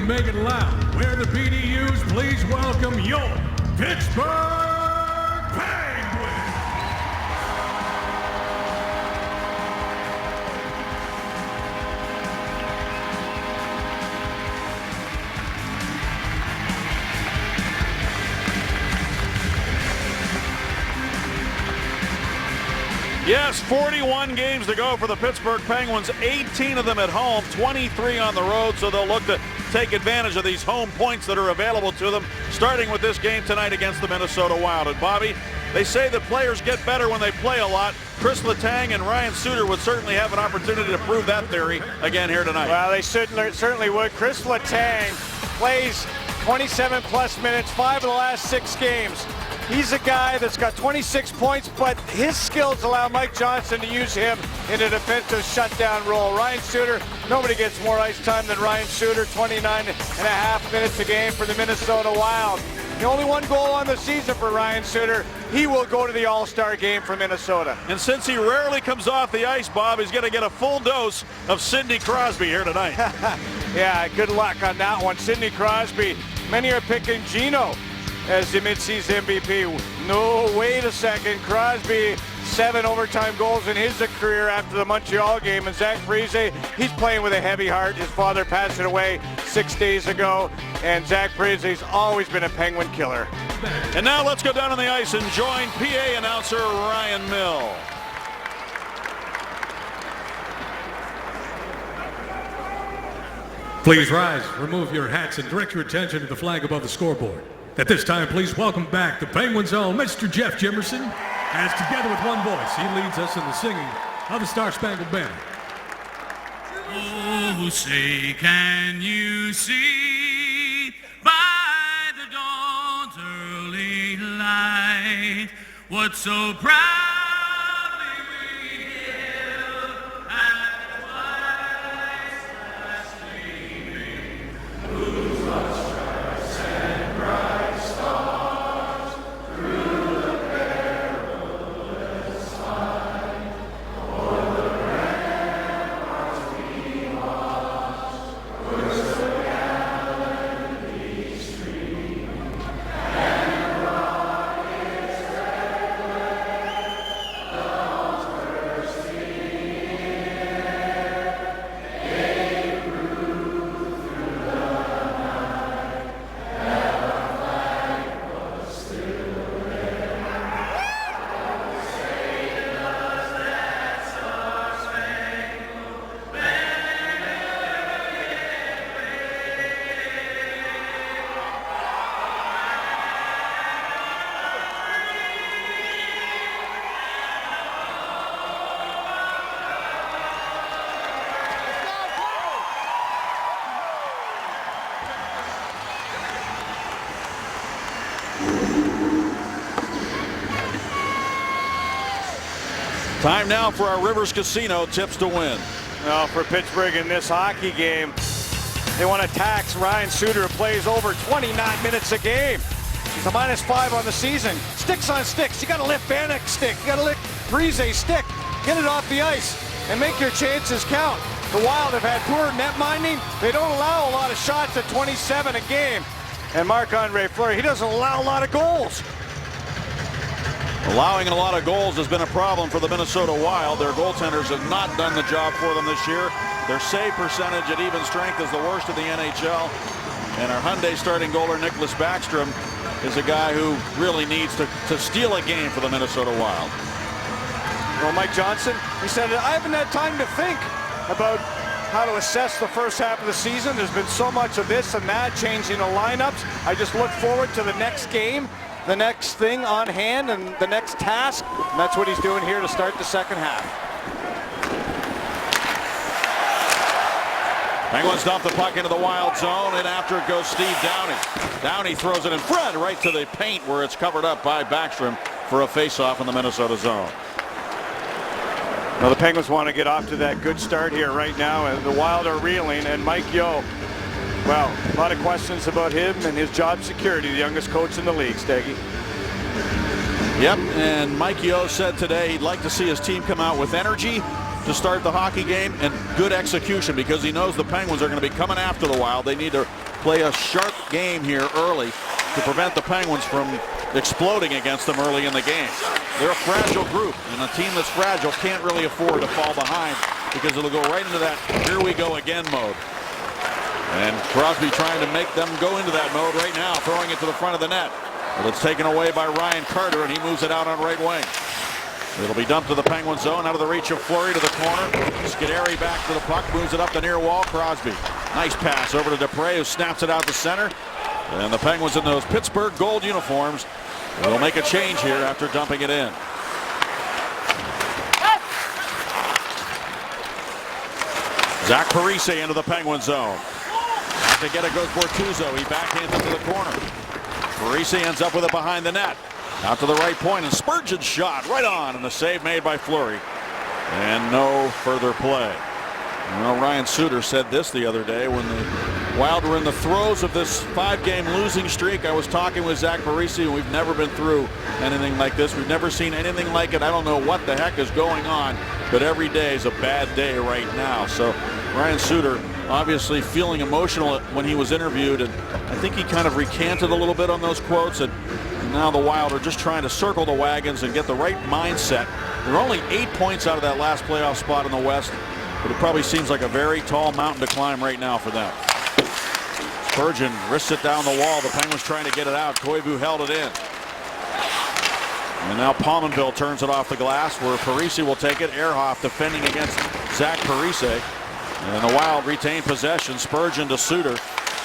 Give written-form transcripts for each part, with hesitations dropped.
make it loud. Where the BDUs, please welcome your Pittsburgh Penguins! Yes, 41 games to go for the Pittsburgh Penguins, 18 of them at home, 23 on the road, so they'll look to take advantage of these home points that are available to them, starting with this game tonight against the Minnesota Wild. And Bobby, they say that players get better when they play a lot. Chris Letang and Ryan Suter would certainly have an opportunity to prove that theory again here tonight. Well, they certainly would. Chris Letang plays 27-plus minutes, 5 of the last 6 games. He's a guy that's got 26 points, but his skills allow Mike Johnson to use him in a defensive shutdown role. Ryan Suter, nobody gets more ice time than Ryan Suter, 29.5 minutes a game for the Minnesota Wild. The only one goal on the season for Ryan Suter. He will go to the All-Star game for Minnesota. And since he rarely comes off the ice, Bob, he's going to get a full dose of Sidney Crosby here tonight. Yeah, good luck on that one. Sidney Crosby, many are picking Gino as the midseason MVP. No, wait a second. Crosby, 7 overtime goals in his career after the Montreal game. And Zach Parise, he's playing with a heavy heart. His father passed away 6 days ago. And Zach Parise's always been a Penguin killer. And now let's go down on the ice and join PA announcer Ryan Mill. Please rise, remove your hats, and direct your attention to the flag above the scoreboard. At this time, please welcome back the Penguins' own Mr. Jeff Jimerson, as together with one voice, he leads us in the singing of the Star-Spangled Banner. Oh, say, can you see by the dawn's early light what so proudly we hailed at twice last streaming, whose broad stripes and bright stars through the perilous fight o'er the ramparts we watched, were so gallantly streaming, and the rockets red glare, dawn's bursting air, gave proof through the night that our flag was still there. Say does that star-spangled banner yet Time now for our Rivers Casino tips to win. Well, for Pittsburgh in this hockey game, they want to tax Ryan Suter, who plays over 29 minutes a game. He's a -5 on the season. Sticks on sticks. You got to lift Bannock's stick. You got to lift Parise's stick. Get it off the ice and make your chances count. The Wild have had poor net minding. They don't allow a lot of shots at 27 a game. And Marc-Andre Fleury, he doesn't allow a lot of goals. Allowing a lot of goals has been a problem for the Minnesota Wild. Their goaltenders have not done the job for them this year. Their save percentage at even strength is the worst in the NHL. And our Hyundai starting goaler, Nicholas Backstrom, is a guy who really needs to steal a game for the Minnesota Wild. Well, Mike Johnson, he said, I haven't had time to think about how to assess the first half of the season. There's been so much of this and that, changing the lineups. I just look forward to the next game, the next thing on hand, and the next task. And that's what he's doing here to start the second half. Penguins dump the puck into the Wild zone, and after it goes Steve Downey. Downey throws it in front, right to the paint where it's covered up by Backstrom for a face-off in the Minnesota zone. Well, the Penguins want to get off to that good start here right now, and the Wild are reeling, and Mike Yeo, well, a lot of questions about him and his job security, the youngest coach in the league, Steggy. Yep, and Mike Yeo said today he'd like to see his team come out with energy to start the hockey game and good execution, because he knows the Penguins are going to be coming after the Wild. They need to play a sharp game here early to prevent the Penguins from exploding against them early in the game. They're a fragile group, and a team that's fragile can't really afford to fall behind because it'll go right into that here we go again mode. And Crosby trying to make them go into that mode right now, throwing it to the front of the net. But it's taken away by Ryan Carter, and he moves it out on right wing. It'll be dumped to the Penguin zone, out of the reach of Fleury to the corner. Scuderi back to the puck, moves it up the near wall. Crosby, nice pass over to Dupre, who snaps it out to center. And the Penguins in those Pittsburgh gold uniforms will make a change here after dumping it in. Zach Parise into the Penguin zone. To get it goes Bortuzzo. He backhands it to the corner. Parise ends up with it behind the net. Out to the right point, and Spurgeon's shot right on, and the save made by Fleury. And no further play. Well, Ryan Suter said this the other day when the Wild were in the throes of this 5-game losing streak. I was talking with Zach Parise, and we've never been through anything like this. We've never seen anything like it. I don't know what the heck is going on, but every day is a bad day right now. So Ryan Suter obviously feeling emotional when he was interviewed, and I think he kind of recanted a little bit on those quotes, and now the Wild are just trying to circle the wagons and get the right mindset. They're only 8 points out of that last playoff spot in the West, but it probably seems like a very tall mountain to climb right now for them. Spurgeon wrists it down the wall. The Penguins trying to get it out. Koivu held it in. And now Pominville turns it off the glass, where Parise will take it. Ehrhoff defending against Zach Parise. And the Wild retain possession. Spurgeon to Suter.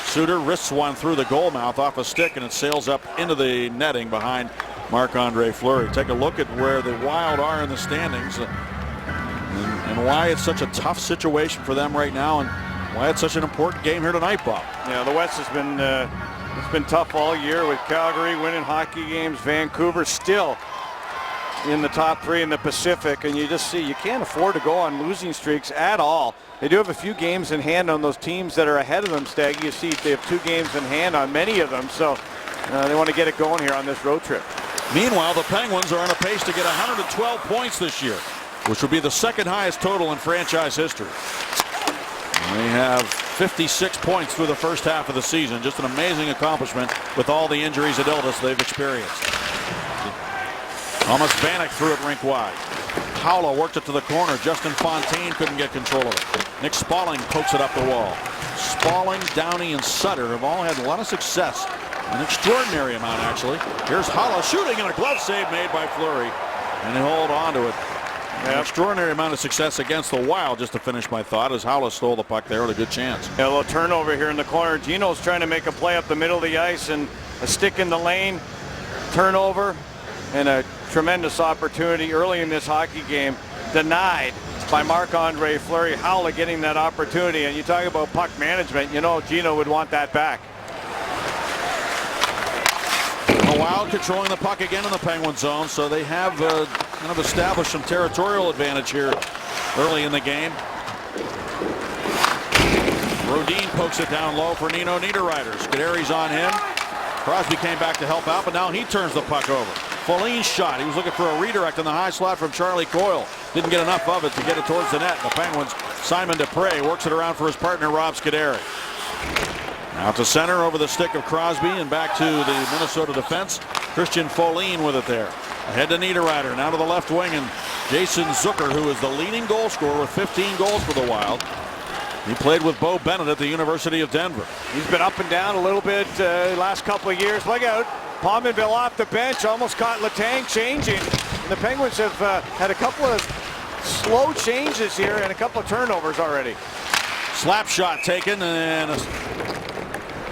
Suter wrists one through the goal mouth off a stick, and it sails up into the netting behind Marc-Andre Fleury. Take a look at where the Wild are in the standings and why it's such a tough situation for them right now, and why it's such an important game here tonight, Bob. Yeah, the West has been it's been tough all year, with Calgary winning hockey games, Vancouver still in the top 3 in the Pacific, and you just see you can't afford to go on losing streaks at all. They do have a few games in hand on those teams that are ahead of them, Staggy. You see they have 2 games in hand on many of them, so they want to get it going here on this road trip. Meanwhile, the Penguins are on a pace to get 112 points this year, which would be the second highest total in franchise history. They have 56 points through the first half of the season. Just an amazing accomplishment with all the injuries and illness they've experienced. Thomas Vanek threw it rink wide. Haula worked it to the corner. Justin Fontaine couldn't get control of it. Nick Spalling pokes it up the wall. Spalling, Downey, and Sutter have all had a lot of success. An extraordinary amount, actually. Here's Haula shooting, and a glove save made by Fleury. And they hold on to it. An extraordinary amount of success against the Wild, just to finish my thought, as Haula stole the puck there with a good chance. Yeah, a little turnover here in the corner. Gino's trying to make a play up the middle of the ice, and a stick in the lane, turnover, and a tremendous opportunity early in this hockey game denied by Marc-Andre Fleury. Haula getting that opportunity, and you talk about puck management, you know Gino would want that back. The Wild controlling the puck again in the Penguin zone, so they have kind of established some territorial advantage here early in the game. Rodin pokes it down low for Nino Niederreiter. Scuderi's on him. Crosby came back to help out, but now he turns the puck over. Folline's shot. He was looking for a redirect in the high slot from Charlie Coyle. Didn't get enough of it to get it towards the net. The Penguins, Simon Dupre works it around for his partner, Rob Scuderi. Out to center over the stick of Crosby and back to the Minnesota defense. Christian Folin with it there. Ahead to Niederreiter, now to the left wing, and Jason Zucker, who is the leading goal scorer with 15 goals for the Wild. He played with Bo Bennett at the University of Denver. He's been up and down a little bit last couple of years. Look out. Pominville off the bench, almost caught Letang changing. And the Penguins have had a couple of slow changes here and a couple of turnovers already. Slap shot taken, and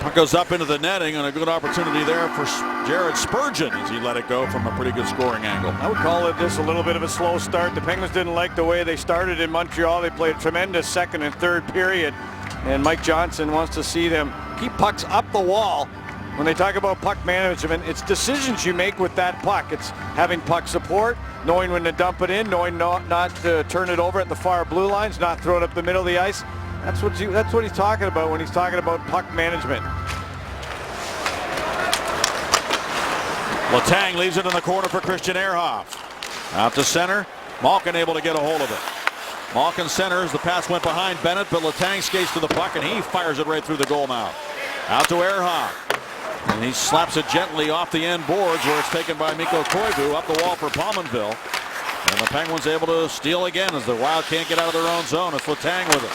puck goes up into the netting, and a good opportunity there for Jared Spurgeon as he let it go from a pretty good scoring angle. I would call it this a little bit of a slow start. The Penguins didn't like the way they started in Montreal. They played a tremendous second and third period, and Mike Johnson wants to see them keep pucks up the wall. When they talk about puck management, it's decisions you make with that puck. It's having puck support, knowing when to dump it in, knowing not to turn it over at the far blue lines, not throw it up the middle of the ice. That's what he's talking about when he's talking about puck management. Letang leaves it in the corner for Christian Ehrhoff. Out to center. Malkin able to get a hold of it. Malkin centers. The pass went behind Bennett, but Letang skates to the puck, and he fires it right through the goal mouth. Out to Ehrhoff. And he slaps it gently off the end boards where it's taken by Mikko Koivu up the wall for Palmanville. And the Penguins able to steal again as the Wild can't get out of their own zone. It's Letang with it.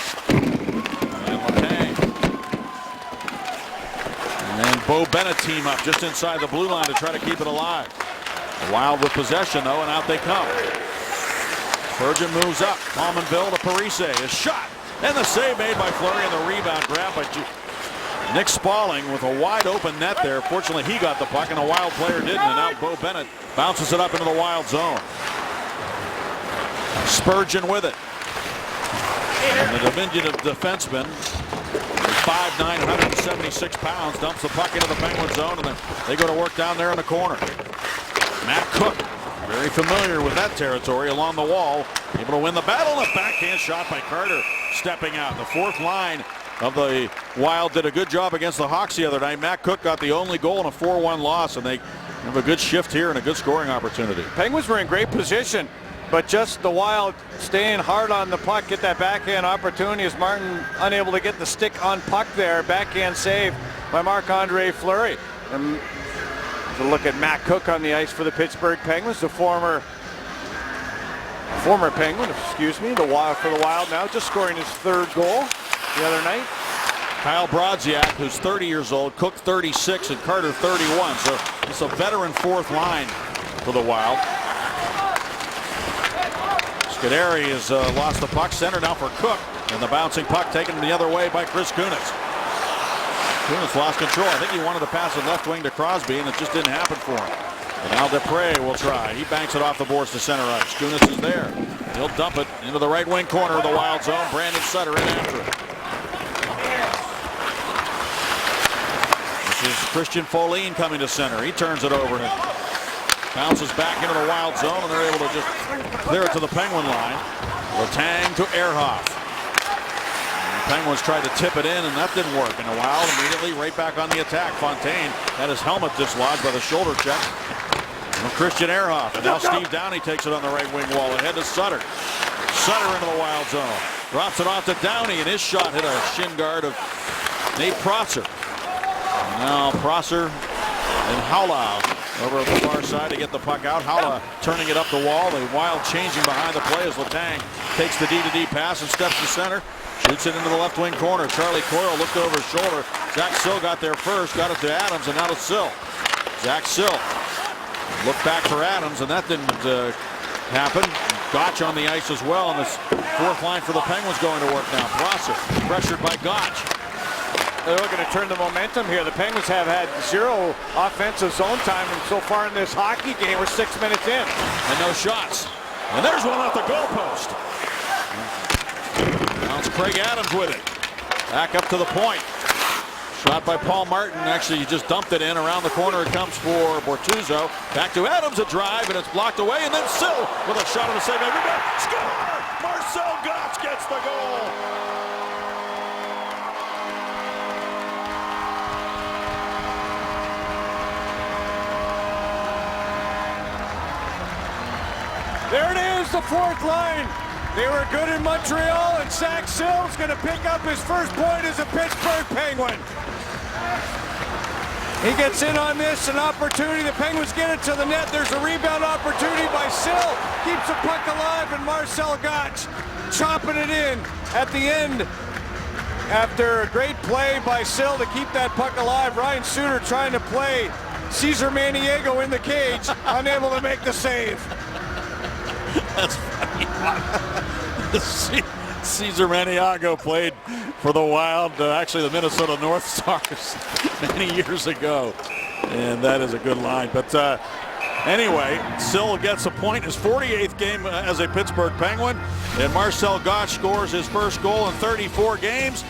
And Letang. And then Bo Bennett team up just inside the blue line to try to keep it alive. The Wild with possession though, and out they come. Spurgeon moves up. Palmanville to Parise. His shot. And the save made by Fleury, and the rebound grab by Nick Spaulding with a wide open net there. Fortunately, he got the puck, and a Wild player didn't. And now Bo Bennett bounces it up into the Wild zone. Spurgeon with it. And the diminutive defenseman, 5'9", 176 pounds, dumps the puck into the Penguin zone, and then they go to work down there in the corner. Matt Cook, very familiar with that territory along the wall, able to win the battle. And a backhand shot by Carter stepping out. The fourth line of the Wild did a good job against the Hawks the other night. Matt Cook got the only goal in a 4-1 loss, and they have a good shift here and a good scoring opportunity. Penguins were in great position, but just the Wild staying hard on the puck, get that backhand opportunity as Martin unable to get the stick on puck there. Backhand save by Marc-Andre Fleury. And to look at Matt Cook on the ice for the Pittsburgh Penguins, the former Penguin, excuse me, for the Wild now, just scoring his third goal the other night. Kyle Brodziak, who's 30 years old, Cook 36, and Carter 31. So it's a veteran fourth line for the Wild. Scuderi has lost the puck, center now for Cook, and the bouncing puck taken the other way by Chris Kunitz. Kunitz lost control. I think he wanted to pass it left wing to Crosby, and it just didn't happen for him. And now Dupre will try. He banks it off the boards to center ice. Kunitz is there. He'll dump it into the right wing corner of the Wild zone. Brandon Sutter in after it. This is Christian Folin coming to center. He turns it over and bounces back into the Wild zone, and they're able to just clear it to the Penguin line. Letang to Ehrhoff. The Penguins tried to tip it in, and that didn't work. And the Wild immediately right back on the attack. Fontaine had his helmet dislodged by the shoulder check from Christian Ehrhoff. And now Steve Downey takes it on the right wing wall ahead to Sutter. Sutter into the Wild zone. Drops it off to Downey, and his shot hit a shin guard of Nate Prosser. Now Prosser and Haula over at the far side to get the puck out. Haula turning it up the wall. The Wild changing behind the play as Letang takes the D-to-D pass and steps to center. Shoots it into the left wing corner. Charlie Coyle looked over his shoulder. Zach Sill got there first. Got it to Adams, and now to Sill. Zach Sill looked back for Adams, and that didn't happen. Gotch on the ice as well, and this fourth line for the Penguins going to work now. Prosser pressured by Gotch. They're looking to turn the momentum here. The Penguins have had 0 offensive zone time, and so far in this hockey game, we're 6 minutes in. And no shots. And there's one off the goalpost. Now it's Craig Adams with it. Back up to the point. Shot by Paul Martin. Actually, he just dumped it in. Around the corner it comes for Bortuzzo. Back to Adams, a drive, and it's blocked away. And then Sill with a shot on the save. Score! Marcel Gotch gets the goal. There it is, the fourth line. They were good in Montreal, and Zach Sill's going to pick up his first point as a Pittsburgh Penguin. He gets in on this, an opportunity. The Penguins get it to the net. There's a rebound opportunity by Sill. Keeps the puck alive, and Marcel Gotch chopping it in at the end. After a great play by Sill to keep that puck alive, Ryan Suter trying to play Cesar Maniego in the cage, unable to make the save. That's funny. Cesar Maniago played for the Wild, actually the Minnesota North Stars, many years ago. And that is a good line. But anyway, Sill gets a point, his 48th game as a Pittsburgh Penguin. And Marcel Gotch scores his first goal in 34 games.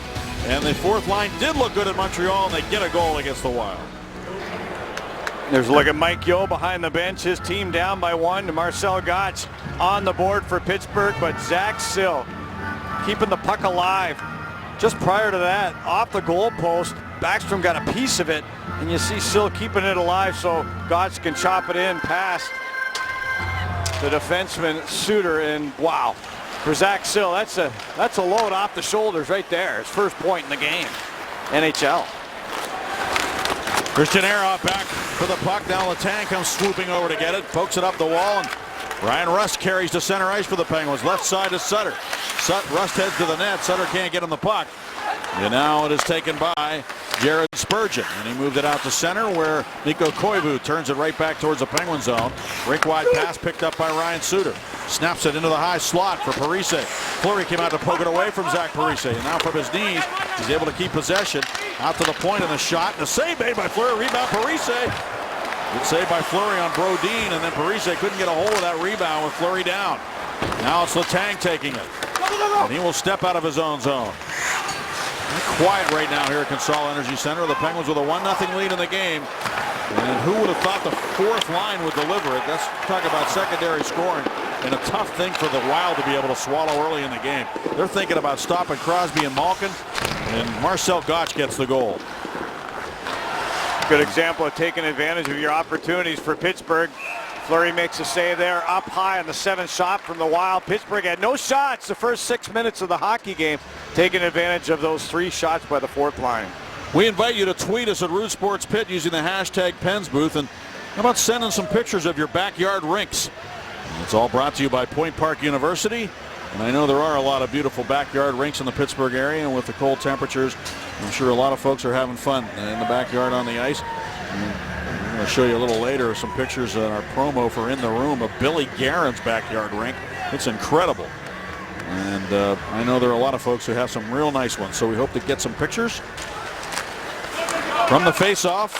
And the fourth line did look good at Montreal, and they get a goal against the Wild. There's a look at Mike Yeo behind the bench. His team down by 1. Marcel Gotch on the board for Pittsburgh, but Zach Sill keeping the puck alive. Just prior to that, off the goalpost, Backstrom got a piece of it, and you see Sill keeping it alive so Gotch can chop it in past the defenseman Suter. And wow, for Zach Sill, that's a load off the shoulders right there. His first point in the game, NHL. Christian Ehrhoff back for the puck. Now Letang comes swooping over to get it. Pokes it up the wall. And Ryan Rust carries to center ice for the Penguins. Left side to Sutter. Rust heads to the net. Sutter can't get him the puck. And now it is taken by Jared Spurgeon. And he moved it out to center where Mikko Koivu turns it right back towards the Penguin zone. Rink-wide pass picked up by Ryan Suter. Snaps it into the high slot for Parise. Fleury came out to poke it away from Zach Parise. And now from his knees, he's able to keep possession. Out to the point in the shot. And a save made by Fleury. Rebound Parise. Good save by Fleury on Brodin. And then Parise couldn't get a hold of that rebound with Fleury down. Now it's Letang taking it. And he will step out of his own zone. Quiet right now here at Consol Energy Center. The Penguins with a 1-0 lead in the game. And who would have thought the fourth line would deliver it? Let's talk about secondary scoring. And a tough thing for the Wild to be able to swallow early in the game. They're thinking about stopping Crosby and Malkin. And Marcel Gottsch gets the goal. Good example of taking advantage of your opportunities for Pittsburgh. Fleury makes a save there up high on the 7th shot from the Wild. Pittsburgh had no shots the first 6 minutes of the hockey game, taking advantage of those 3 shots by the fourth line. We invite you to tweet us at Root Sports Pit using the hashtag PensBooth. And how about sending some pictures of your backyard rinks? And it's all brought to you by Point Park University. And I know there are a lot of beautiful backyard rinks in the Pittsburgh area. And with the cold temperatures, I'm sure a lot of folks are having fun in the backyard on the ice. I'm going to show you a little later some pictures on our promo for In the Room of Billy Guerin's backyard rink. It's incredible. And I know there are a lot of folks who have some real nice ones. So we hope to get some pictures. From the face-off,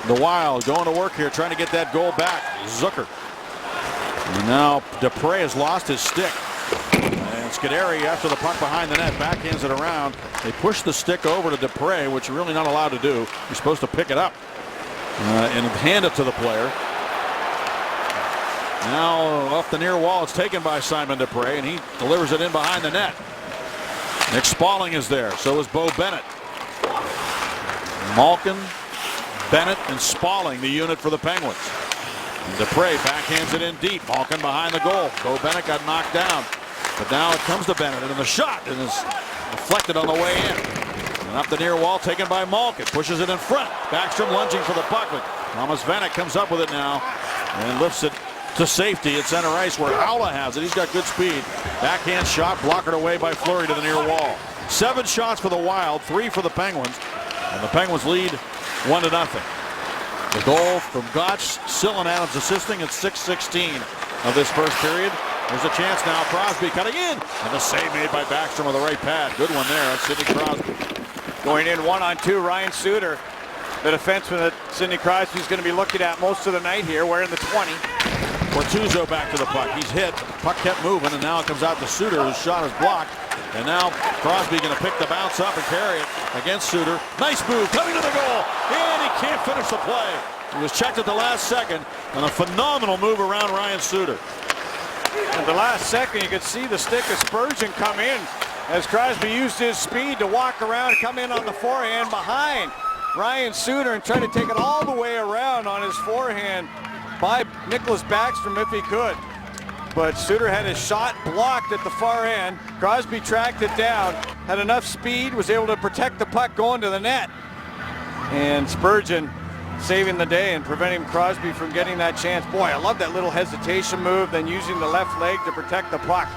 the Wild going to work here, trying to get that goal back. Zucker. And now Dupre has lost his stick. And Scuderi, after the puck behind the net, backhands it around. They push the stick over to Dupre, which you're really not allowed to do. You're supposed to pick it up and hand it to the player. Now off the near wall, it's taken by Simon Dupre, and he delivers it in behind the net. Nick Spaulding is there. So is Bo Bennett. Malkin, Bennett, and Spaulding, the unit for the Penguins. And Dupre backhands it in deep. Malkin behind the goal. Bo Bennett got knocked down. But now it comes to Bennett, and the shot is deflected on the way in. And up the near wall, taken by Malkin. Pushes it in front. Backstrom lunging for the puck, but Thomas Vanek comes up with it now and lifts it to safety at center ice where Haula has it. He's got good speed. Backhand shot, blockered away by Fleury to the near wall. 7 shots for the Wild, 3 for the Penguins. And the Penguins lead 1-0. The goal from Gottsch, Sill and Adams assisting at 6:16 of this first period. There's a chance now. Crosby cutting in. And the save made by Backstrom with the right pad. Good one there. That's Sidney Crosby. Going in 1-on-2, Ryan Suter, the defenseman that Sidney Crosby is going to be looking at most of the night here, wearing the 20. Bortuzzo back to the puck. He's hit. Puck kept moving, and now it comes out to Suter, whose shot is blocked. And now Crosby going to pick the bounce up and carry it against Suter. Nice move, coming to the goal, and he can't finish the play. He was checked at the last second, and a phenomenal move around Ryan Suter. At the last second, you could see the stick of Spurgeon come in as Crosby used his speed to walk around and come in on the forehand behind Ryan Suter and try to take it all the way around on his forehand by Nicholas Backstrom if he could. But Suter had his shot blocked at the far end. Crosby tracked it down, had enough speed, was able to protect the puck going to the net. And Spurgeon saving the day and preventing Crosby from getting that chance. Boy, I love that little hesitation move, then using the left leg to protect the puck.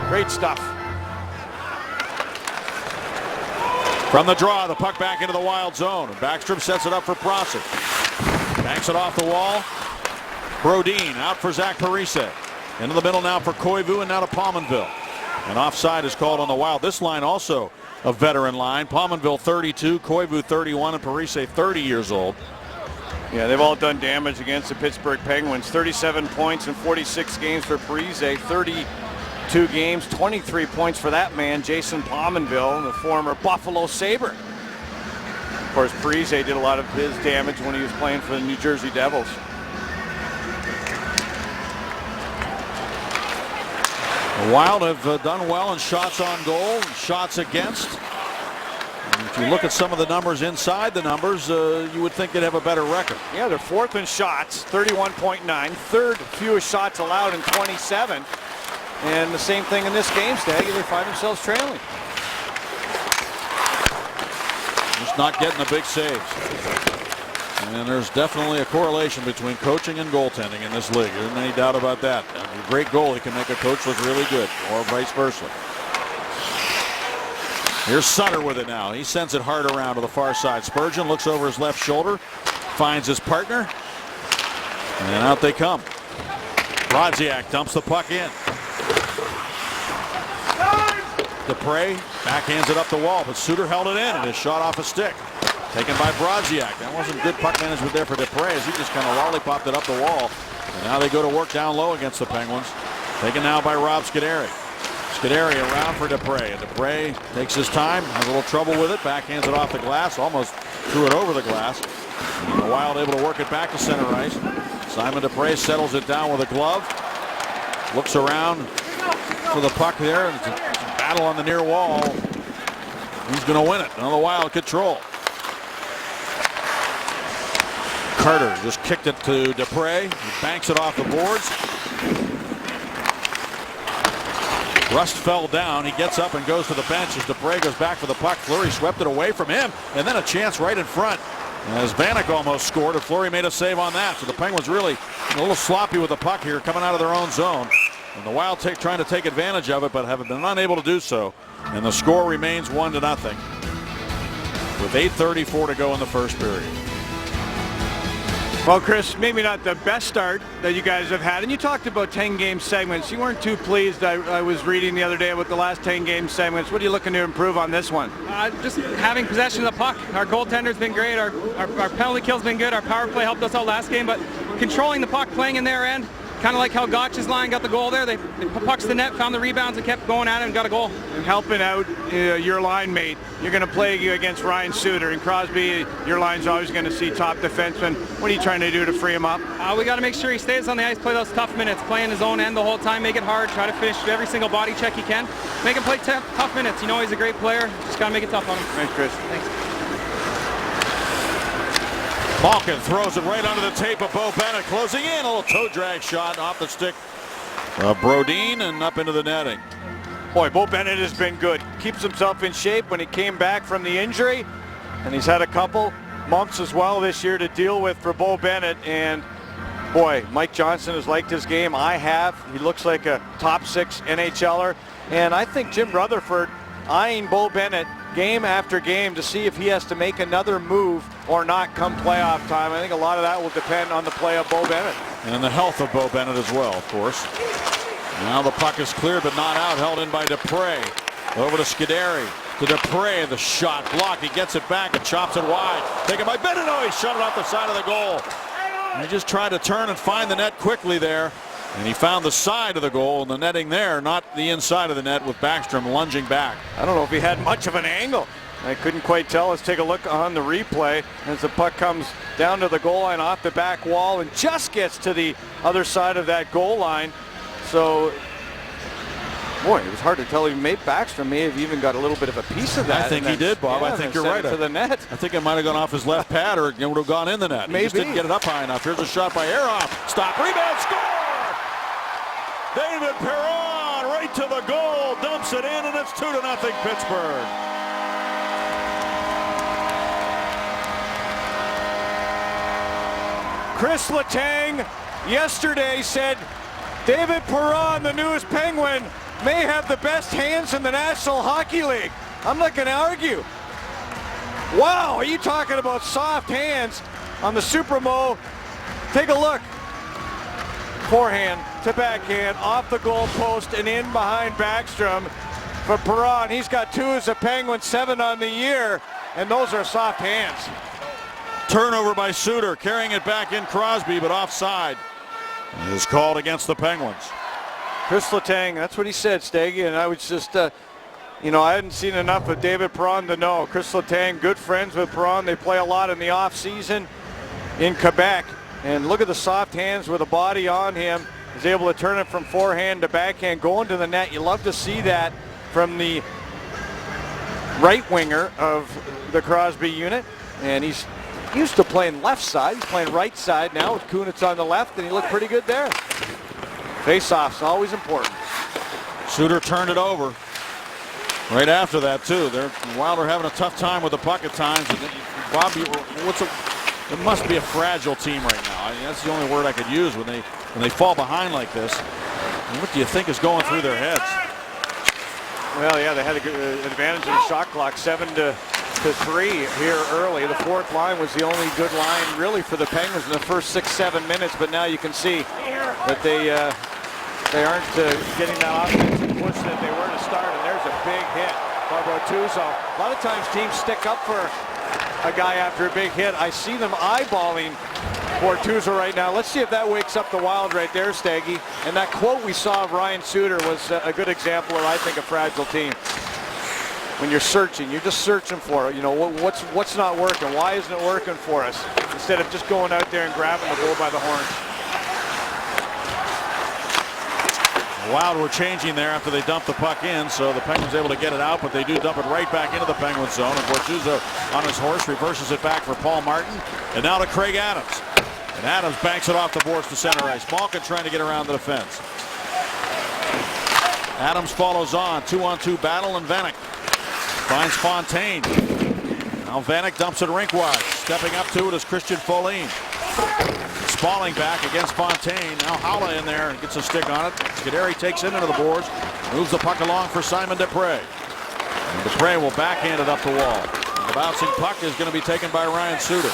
Great stuff. From the draw, the puck back into the Wild zone. Backstrom sets it up for Prosser. Banks it off the wall. Brodin out for Zach Parise. Into the middle now for Koivu and now to Pominville. And offside is called on the Wild. This line also a veteran line. Pominville 32, Koivu 31, and Parise 30 years old. Yeah, they've all done damage against the Pittsburgh Penguins. 37 points in 46 games for Parise, 32 games, 23 points for that man, Jason Pominville, the former Buffalo Sabre. Of course, Parise did a lot of his damage when he was playing for the New Jersey Devils. The Wild have done well in shots on goal, shots against. And if you look at some of the numbers inside the numbers, you would think they'd have a better record. Yeah, they're 4th in shots, 31.9. 3rd fewest shots allowed in 27. And the same thing in this game, Staggy. They find themselves trailing. Just just not getting the big saves. And there's definitely a correlation between coaching and goaltending in this league. There isn't any doubt about that. A great goalie can make a coach look really good, or vice versa. Here's Sutter with it now. He sends it hard around to the far side. Spurgeon looks over his left shoulder, finds his partner, and out they come. Brodziak dumps the puck in. Dupre backhands it up the wall, but Suter held it in, and his shot off a stick. Taken by Brodziak. That wasn't good puck management there for Dupre, as he just kind of lollipopped it up the wall. And now they go to work down low against the Penguins. Taken now by Rob Scuderi. Scuderi around for Dupre. And Dupre takes his time, has a little trouble with it, backhands it off the glass, almost threw it over the glass. And the Wild able to work it back to center ice. Simon Dupre settles it down with a glove. Looks around for the puck there, and it's a battle on the near wall. Who's going to win it? Another Wild control. Carter just kicked it to Dupre. He banks it off the boards. Rust fell down. He gets up and goes to the bench as Dupre goes back for the puck. Fleury swept it away from him, and then a chance right in front. As Vanek almost scored, and Fleury made a save on that. So the Penguins really a little sloppy with the puck here, coming out of their own zone. And the Wild trying to take advantage of it, but have been unable to do so. And the score remains 1-0 with 8:34 to go in the first period. Well, Chris, maybe not the best start that you guys have had. And you talked about 10-game segments. You weren't too pleased. I was reading the other day with the last 10-game segments. What are you looking to improve on this one? Just having possession of the puck. Our goaltender's been great. Our penalty kill's been good. Our power play helped us out last game. But controlling the puck, playing in their end, kind of like how Gotch's line got the goal there. They pucks the net, found the rebounds, and kept going at it and got a goal. And helping out your line mate. You're going to play against Ryan Suter. And Crosby, your line's always going to see top defensemen. What are you trying to do to free him up? We got to make sure he stays on the ice, play those tough minutes, play in his own end the whole time, make it hard, try to finish every single body check he can. Make him play tough minutes. You know he's a great player. Just got to make it tough on him. Thanks, Chris. Thanks. Malkin throws it right under the tape of Bo Bennett, closing in. A little toe drag shot off the stick of Brodin and up into the netting. Boy, Bo Bennett has been good. Keeps himself in shape when he came back from the injury. And he's had a couple months as well this year to deal with for Bo Bennett. And boy, Mike Johnson has liked his game. I have. He looks like a top 6 NHLer. And I think Jim Rutherford eyeing Bo Bennett game after game to see if he has to make another move or not come playoff time. I think a lot of that will depend on the play of Bo Bennett. And the health of Bo Bennett as well, of course. Now the puck is cleared but not out, held in by Dupre. Over to Scuderi. To Dupre, the shot blocked. He gets it back and chops it wide. Taken by Bennett. Oh, he shot it off the side of the goal. And he just tried to turn and find the net quickly there. And he found the side of the goal and the netting there, not the inside of the net, with Backstrom lunging back. I don't know if he had much of an angle. I couldn't quite tell. Let's take a look on the replay as the puck comes down to the goal line off the back wall and just gets to the other side of that goal line. So, boy, it was hard to tell. Maybe Backstrom may have even got a little bit of a piece of that. I think he did, Bob. Yeah, I think you're right. To the net. I think it might have gone off his left pad, or it would have gone in the net. Maybe. He just didn't get it up high enough. Here's a shot by Aroff. Stop. Rebound. Score! David Perron right to the goal. Dumps it in, and it's 2-0 Pittsburgh. Chris Letang yesterday said David Perron, the newest Penguin, may have the best hands in the National Hockey League. I'm not going to argue. Wow, are you talking about soft hands on the Supremo? Take a look. Forehand to backhand, off the goal post and in behind Backstrom. For Perron, he's got 2 as a Penguin, 7 on the year, and those are soft hands. Turnover by Suter, carrying it back in Crosby, but offside. It is called against the Penguins. Chris Letang, that's what he said, Staggy, and I was just, I hadn't seen enough of David Perron to know. Chris Letang, good friends with Perron. They play a lot in the off-season in Quebec. And look at the soft hands with a body on him. He's able to turn it from forehand to backhand, going to the net. You love to see that from the right winger of the Crosby unit. And he's used to playing left side. He's playing right side now with Kunitz on the left, and he looked pretty good there. Face-off's always important. Suter turned it over. Right after that, too. Wild are having a tough time with the puck at times. Bob, it must be a fragile team right now. I mean, that's the only word I could use when they fall behind like this. And what do you think is going through their heads? Well, yeah, they had a good advantage in the shot clock, 7-3 here early. The fourth line was the only good line really for the Penguins in the first 6-7 minutes, but now you can see that they aren't getting that offensive push that they were to start, and there's a big hit by Bortuzzo. A lot of times teams stick up for a guy after a big hit. I see them eyeballing Bortuzzo right now. Let's see if that wakes up the Wild right there, Staggy. And that quote we saw of Ryan Suter was a good example of, I think, a fragile team. When you're searching, you're just searching for it. You know, what's not working? Why isn't it working for us? Instead of just going out there and grabbing the bull by the horns. Wild were changing there after they dumped the puck in, so the Penguins able to get it out, but they do dump it right back into the Penguin zone. And Bortuzzo on his horse reverses it back for Paul Martin, and now to Craig Adams. And Adams banks it off the boards to center ice. Malkin trying to get around the defense. Adams follows on, 2-on-2 battle, and Vanek finds Fontaine. Now Vanek dumps it rink-wide. Stepping up to it is Christian Folin. Spalling back against Fontaine. Now Holla in there and gets a stick on it. Scuderi takes it into the boards. Moves the puck along for Simon Desprez. And Desprez will backhand it up the wall. And the bouncing puck is going to be taken by Ryan Suter.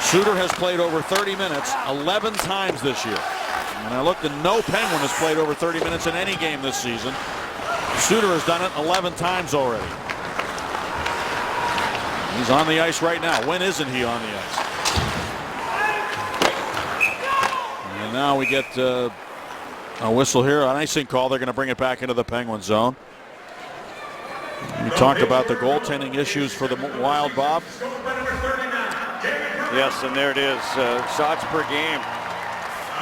Suter has played over 30 minutes 11 times this year. And I looked, and no Penguin has played over 30 minutes in any game this season. Suter has done it 11 times already. He's on the ice right now. When isn't he on the ice? And now we get a whistle here, an icing call. They're going to bring it back into the Penguin zone. We talked about the goaltending issues for the Wild, Bob. Yes, and there it is. Shots per game.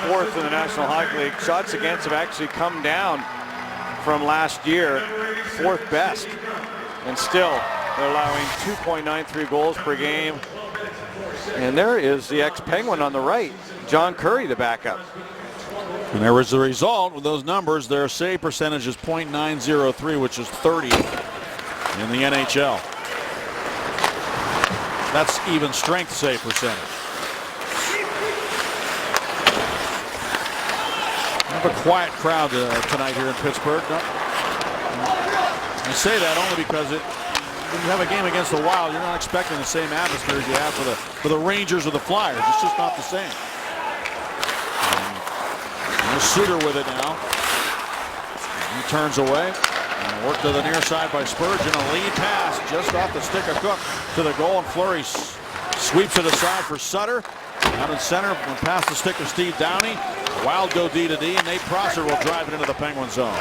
Fourth in the National Hockey League. Shots against have actually come down from last year. Fourth best. And still, they're allowing 2.93 goals per game. And there is the ex-Penguin on the right, John Curry, the backup. And there was the result with those numbers. Their save percentage is .903, which is 30 in the NHL. That's even strength save percentage. We have a quiet crowd tonight here in Pittsburgh. I say that only because when you have a game against the Wild, you're not expecting the same atmosphere as you have for the Rangers or the Flyers. It's just not the same. There's Suter with it now. He turns away. And work to the near side by Spurgeon. A lead pass just off the stick of Cook to the goal, and Fleury sweeps it aside for Sutter. Out in center, past the stick of Steve Downey. Wild go D to D, and Nate Prosser will drive it into the Penguin zone.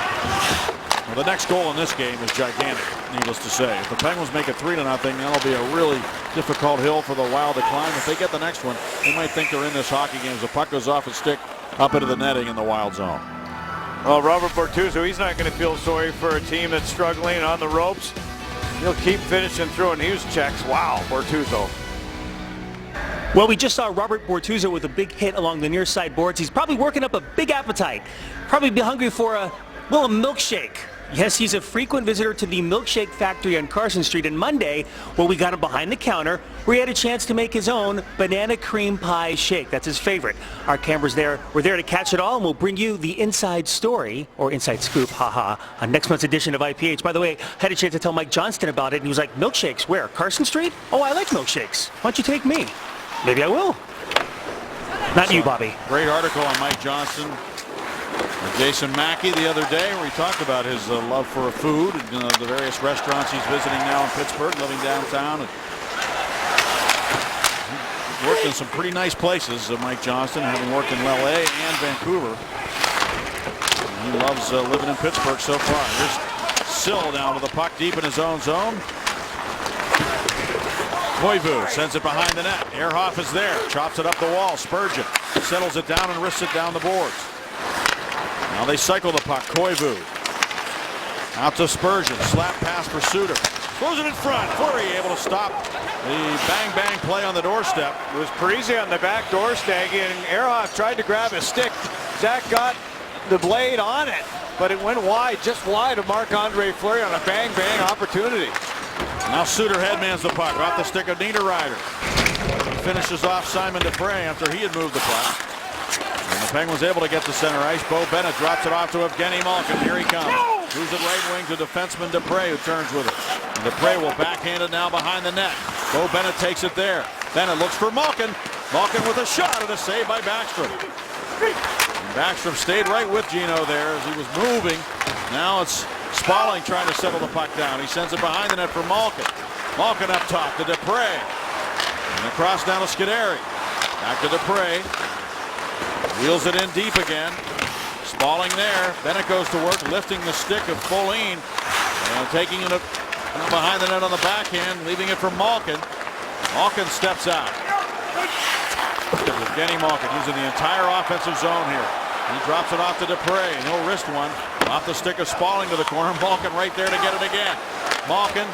Well, the next goal in this game is gigantic, needless to say. If the Penguins make it 3-0, that'll be a really difficult hill for the Wild to climb. If they get the next one, they might think they're in this hockey game as the puck goes off its stick up into the netting in the Wild zone. Well, Robert Bortuzzo, he's not going to feel sorry for a team that's struggling on the ropes. He'll keep finishing throwing Hughes checks. Wow, Bortuzzo. Well, we just saw Robert Bortuzzo with a big hit along the near side boards. He's probably working up a big appetite. Probably be hungry for a milkshake. Yes, he's a frequent visitor to the Milkshake Factory on Carson Street. And Monday, we got him behind the counter where he had a chance to make his own banana cream pie shake. That's his favorite. Our cameras were there to catch it all, and we'll bring you the inside story, or inside scoop, haha, on next month's edition of IPH. By the way, I had a chance to tell Mike Johnston about it, and he was like, milkshakes, where? Carson Street? Oh, I like milkshakes. Why don't you take me? Maybe I will. Not you, Bobby. Great article on Mike Johnston. Jason Mackey the other day, where he talked about his love for food and the various restaurants he's visiting now in Pittsburgh, living downtown. And he's worked in some pretty nice places, Mike Johnston, having worked in LA and Vancouver. And he loves living in Pittsburgh so far. Here's Sill down to the puck deep in his own zone. Koivu sends it behind the net. Ehrhoff is there, chops it up the wall. Spurgeon settles it down and wrists it down the boards. Now they cycle the puck. Koivu out to Spurgeon. Slap pass for Suter. Throws it in front. Fleury able to stop the bang play on the doorstep. It was Parise on the back door, Staggy, and Ehrhoff tried to grab his stick. Zach got the blade on it, but it went wide, just wide of Marc-Andre Fleury on a bang-bang opportunity. Now Suter headmans the puck off the stick of Niederreiter. Finishes off Simon Dupre after he had moved the puck. And the Penguins able to get to center ice. Bo Bennett drops it off to Evgeny Malkin. Here he comes. Moves it right wing to defenseman Dupre, who turns with it. And Dupre will backhand it now behind the net. Bo Bennett takes it there. Bennett looks for Malkin. Malkin with a shot and a save by Backstrom. And Backstrom stayed right with Gino there as he was moving. Now it's Spalling trying to settle the puck down. He sends it behind the net for Malkin. Malkin up top to Dupre. And across down to Scuderi. Back to Dupre. Wheels it in deep again. Spalling there. Bennett goes to work, lifting the stick of Folin. And taking it up behind the net on the backhand, leaving it for Malkin. Malkin steps out. Evgeny Malkin using the entire offensive zone here. He drops it off to Dupre, and he'll wrist one. Off the stick of Spalling to the corner. Malkin right there to get it again. Malkin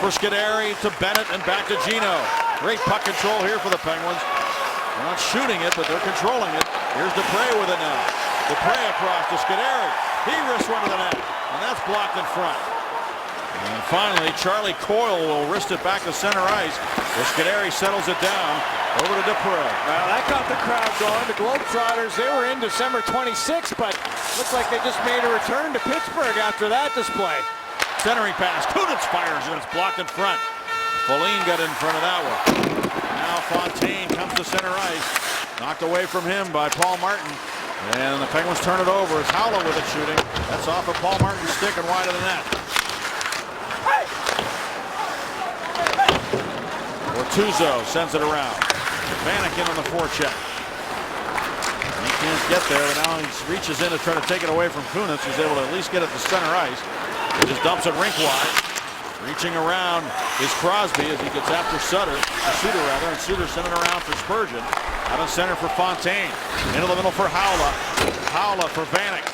for Scuderi to Bennett and back to Gino. Great puck control here for the Penguins. They're not shooting it, but they're controlling it. Here's Dupre with it now. Dupre across to Scuderi. He wrists one to the net, and that's blocked in front. And finally, Charlie Coyle will wrist it back to center ice. As Scuderi settles it down over to Dupre. Well, that got the crowd going. The Globetrotters, they were in December 26th, but looks like they just made a return to Pittsburgh after that display. Centering pass. Kunitz fires, and it's blocked in front. Folin got in front of that one. Now Fontaine comes to center ice. Knocked away from him by Paul Martin. And the Penguins turn it over. It's Howla with it shooting. That's off of Paul Martin's stick and wide of the net. Bortuzzo sends it around. Vanek in on the forecheck. He can't get there, but now he reaches in to try to take it away from Kunitz. He's able to at least get it to center ice. He just dumps it rink wide. Reaching around is Crosby as he gets after Suter, and Suter sending around for Spurgeon. Out of center for Fontaine. Into the middle for Howla. Howla for Vanek.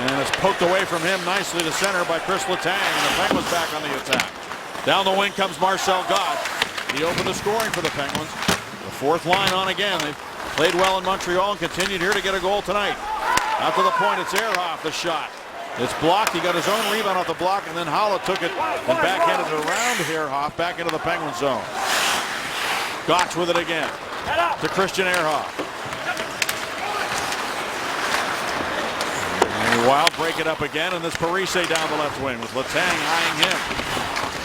And it's poked away from him nicely to center by Chris Letang. And the Penguins back on the attack. Down the wing comes Marcel Gott. He opened the scoring for the Penguins. The fourth line on again. They've played well in Montreal and continued here to get a goal tonight. Out to the point, it's Ehrhoff, the shot. It's blocked. He got his own rebound off the block, and then Howla took it and backhanded it around Ehrhoff back into the Penguin zone. Gotch with it again to Christian Ehrhoff. And Wild break it up again, and it's Parise down the left wing with Letang eyeing him.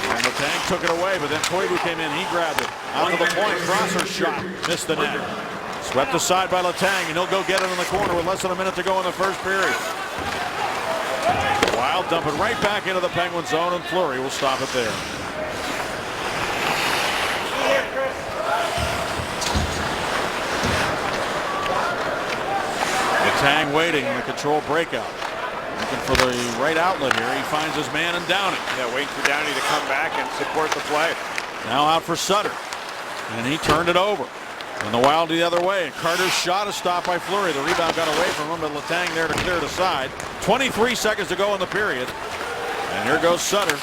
And Letang took it away, but then Koivu came in. He grabbed it. Out to the point. Crosser shot. Missed the net. Swept aside by Letang, and he'll go get it in the corner with less than a minute to go in the first period. Wild dump it right back into the Penguin zone, and Fleury will stop it there. Letang waiting in the control breakout. Looking for the right outlet here. He finds his man in Downey. Yeah, waiting for Downey to come back and support the play. Now out for Sutter. And he turned it over. And the Wild the other way. And Carter's shot is stopped by Fleury. The rebound got away from him, but Letang there to clear it aside. 23 seconds to go in the period. And here goes Sutter.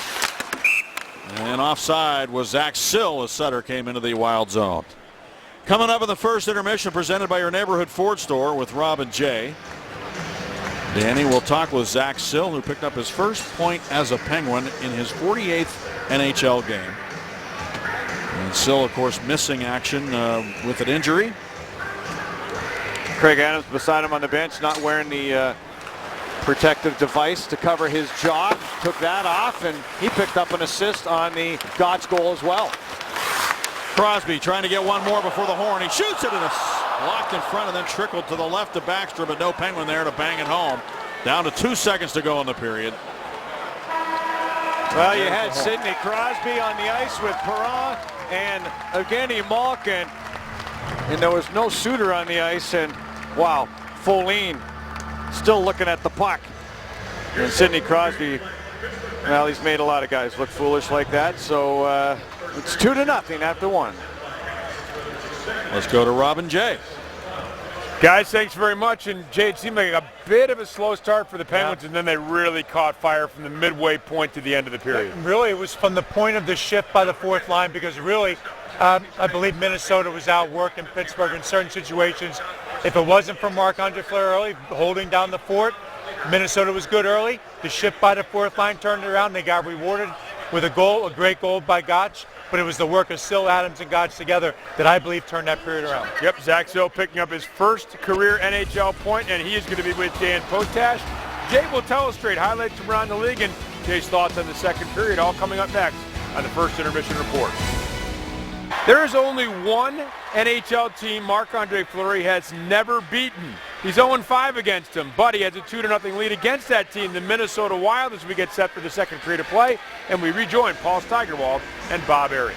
And offside was Zach Sill as Sutter came into the Wild zone. Coming up in the first intermission, presented by your neighborhood Ford store with Rob and Jay. Danny will talk with Zach Sill, who picked up his first point as a Penguin in his 48th NHL game. And Sill, of course, missing action with an injury. Craig Adams beside him on the bench, not wearing the protective device to cover his jaw. Took that off, and he picked up an assist on the Gotch goal as well. Crosby trying to get one more before the horn. He shoots it, and it's blocked in front and then trickled to the left to Backstrom, but no Penguin there to bang it home. Down to 2 seconds to go in the period. Well, you had Sidney Crosby on the ice with Perron and Evgeny Malkin, and there was no Suter on the ice, and wow, Folin still looking at the puck. And Sidney Crosby, well, he's made a lot of guys look foolish like that, so it's 2-0 after one. Let's go to Robin Jay. Guys, thanks very much. And Jay, it seemed like a bit of a slow start for the Penguins, and then they really caught fire from the midway point to the end of the period. Really, it was from the point of the shift by the fourth line, because really, I believe Minnesota was out working Pittsburgh in certain situations. If it wasn't for Marc-Andre Fleury early, holding down the fort, Minnesota was good early. The shift by the fourth line turned it around. They got rewarded with a goal, a great goal by Gotch. But it was the work of Sill, Adams, and Gotch together that I believe turned that period around. Yep, Zach Sill picking up his first career NHL point, and he is going to be with Jay and Potash. Jay will tell us straight highlights from around the league and Jay's thoughts on the second period, all coming up next on the First Intermission Report. There is only one NHL team Marc-Andre Fleury has never beaten. He's 0-5 against him, but he has a 2-0 lead against that team, the Minnesota Wild, as we get set for the second period of play, and we rejoin Paul Steigerwald and Bob Airy.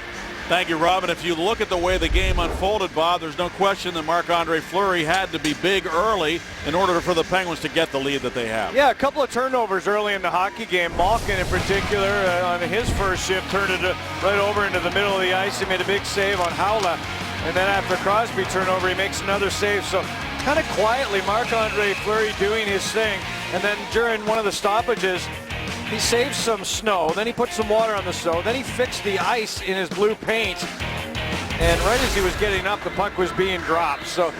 Thank you, Rob. And if you look at the way the game unfolded, Bob, there's no question that Marc-Andre Fleury had to be big early in order for the Penguins to get the lead that they have. Yeah, a couple of turnovers early in the hockey game. Malkin in particular on his first shift turned it right over into the middle of the ice. He made a big save on Haula. And then after Crosby turnover, he makes another save. So kind of quietly, Marc-Andre Fleury doing his thing. And then during one of the stoppages, he saved some snow, then he put some water on the snow, then he fixed the ice in his blue paint, and right as he was getting up, the puck was being dropped. So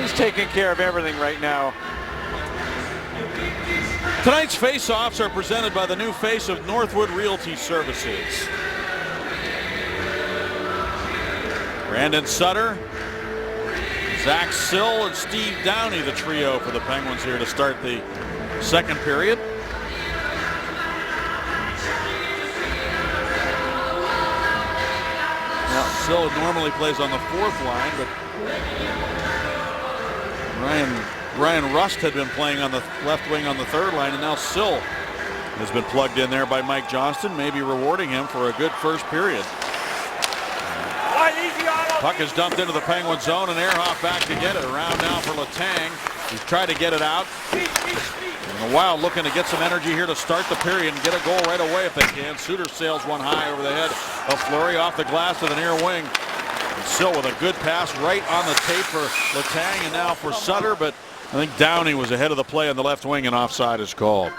he's taking care of everything right now. Tonight's face-offs are presented by the new face of Northwood Realty Services. Brandon Sutter, Zach Sill, and Steve Downey, the trio for the Penguins here to start the second period. Sill normally plays on the fourth line, but Ryan Rust had been playing on the left wing on the third line, and now Sill has been plugged in there by Mike Johnston, maybe rewarding him for a good first period. Puck is dumped into the Penguin zone, and Ehrhoff back to get it. Around now for Letang. He's tried to get it out. And the Wild looking to get some energy here to start the period and get a goal right away if they can. Suter sails one high over the head of Fleury off the glass to the near wing. And Sill with a good pass right on the tape for Letang and now for Sutter, but I think Downey was ahead of the play on the left wing and offside is called.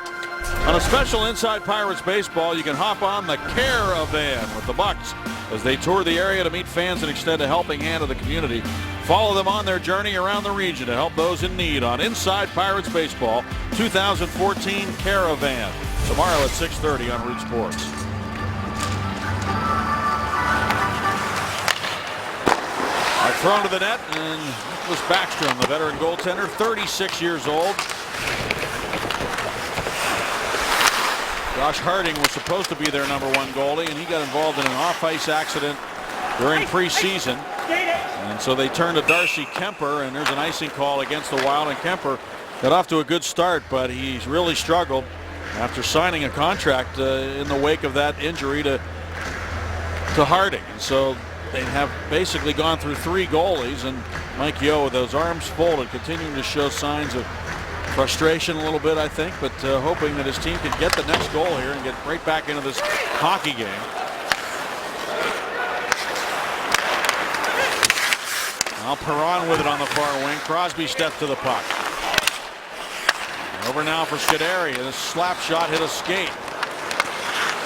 On a special Inside Pirates Baseball, you can hop on the Caravan with the Bucks as they tour the area to meet fans and extend a helping hand to the community. Follow them on their journey around the region to help those in need on Inside Pirates Baseball 2014 Caravan. Tomorrow at 6:30 on Root Sports. Thrown to the net, and Nicholas Backstrom, the veteran goaltender, 36 years old. Josh Harding was supposed to be their #1 goalie, and he got involved in an off-ice accident during preseason. And so they turned to Darcy Kemper, and there's an icing call against the Wild, and Kemper got off to a good start, but he's really struggled after signing a contract in the wake of that injury to Harding. And so they have basically gone through 3 goalies, and Mike Yeo with those arms folded, continuing to show signs of frustration a little bit, I think, but hoping that his team can get the next goal here and get right back into this hockey game. Now Perron with it on the far wing. Crosby steps to the puck. Over now for Scuderi, and a slap shot hit a skate.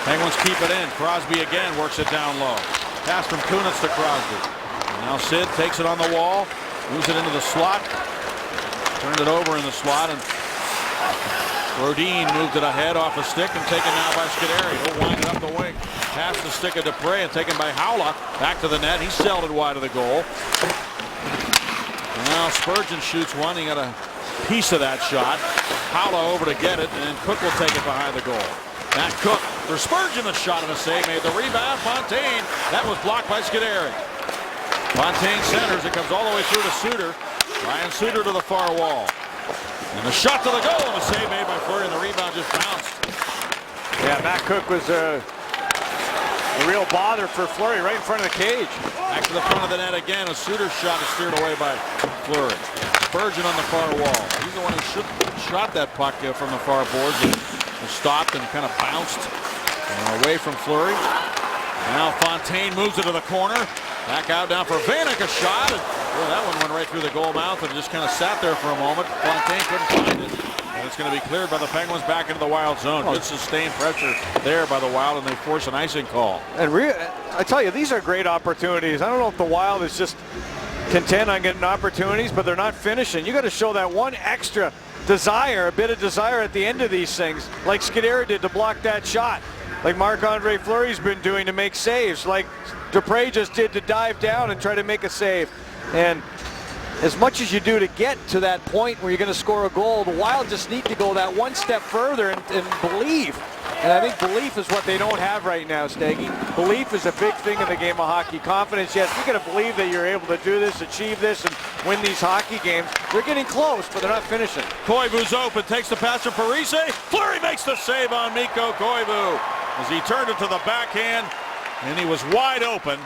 Penguins keep it in. Crosby again works it down low. Pass from Kunitz to Crosby. And now Sid takes it on the wall, moves it into the slot. Turned it over in the slot, and Rodin moved it ahead off a stick and taken now by Scuderi. He'll wind it up the wing. Past the stick of Dupre and taken by Haula. Back to the net. He sailed it wide of the goal. Now Spurgeon shoots one. He got a piece of that shot. Haula over to get it, and Cook will take it behind the goal. Matt Cook for Spurgeon, a shot and a save, made the rebound. Fontaine, that was blocked by Scuderi. Fontaine centers. It comes all the way through to Suter. Ryan Suter to the far wall. And the shot to the goal, and a save made by Fleury, and the rebound just bounced. Yeah, Matt Cook was a real bother for Fleury right in front of the cage. Back to the front of the net again. A Suter shot is steered away by Fleury. Spurgeon on the far wall. He's the one who shot that puck from the far boards. It was stopped and kind of bounced away from Fleury. Now Fontaine moves it to the corner. Back out down for Vanek, a shot. And, well, that one went right through the goal mouth and just kind of sat there for a moment. Fontaine couldn't find it. And it's going to be cleared by the Penguins back into the Wild zone. Good sustained pressure there by the Wild, and they force an icing call. And I tell you, these are great opportunities. I don't know if the Wild is just content on getting opportunities, but they're not finishing. You got to show that one extra desire, a bit of desire at the end of these things, like Scuderi did to block that shot, like Marc-Andre Fleury's been doing to make saves, like Dupre just did to dive down and try to make a save. And as much as you do to get to that point where you're going to score a goal, the Wild just need to go that one step further and believe. And I think belief is what they don't have right now, Steggy. Belief is a big thing in the game of hockey. Confidence, yes, you got to believe that you're able to do this, achieve this, and win these hockey games. They're getting close, but they're not finishing. Koivu's open, takes the pass to Parise. Fleury makes the save on Mikko Koivu as he turned it to the backhand, and he was wide open.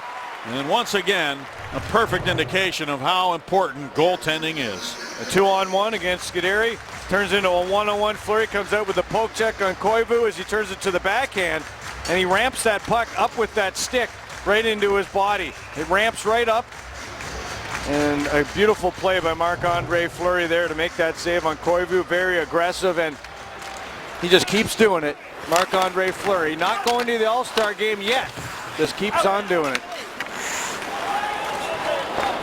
And once again, a perfect indication of how important goaltending is. A 2-on-1 against Scuderi turns into a 1-on-1. Fleury comes out with a poke check on Koivu as he turns it to the backhand, and he ramps that puck up with that stick right into his body. It ramps right up, and a beautiful play by Marc-Andre Fleury there to make that save on Koivu. Very aggressive, and he just keeps doing it. Marc-Andre Fleury not going to the All-Star game yet, just keeps on doing it.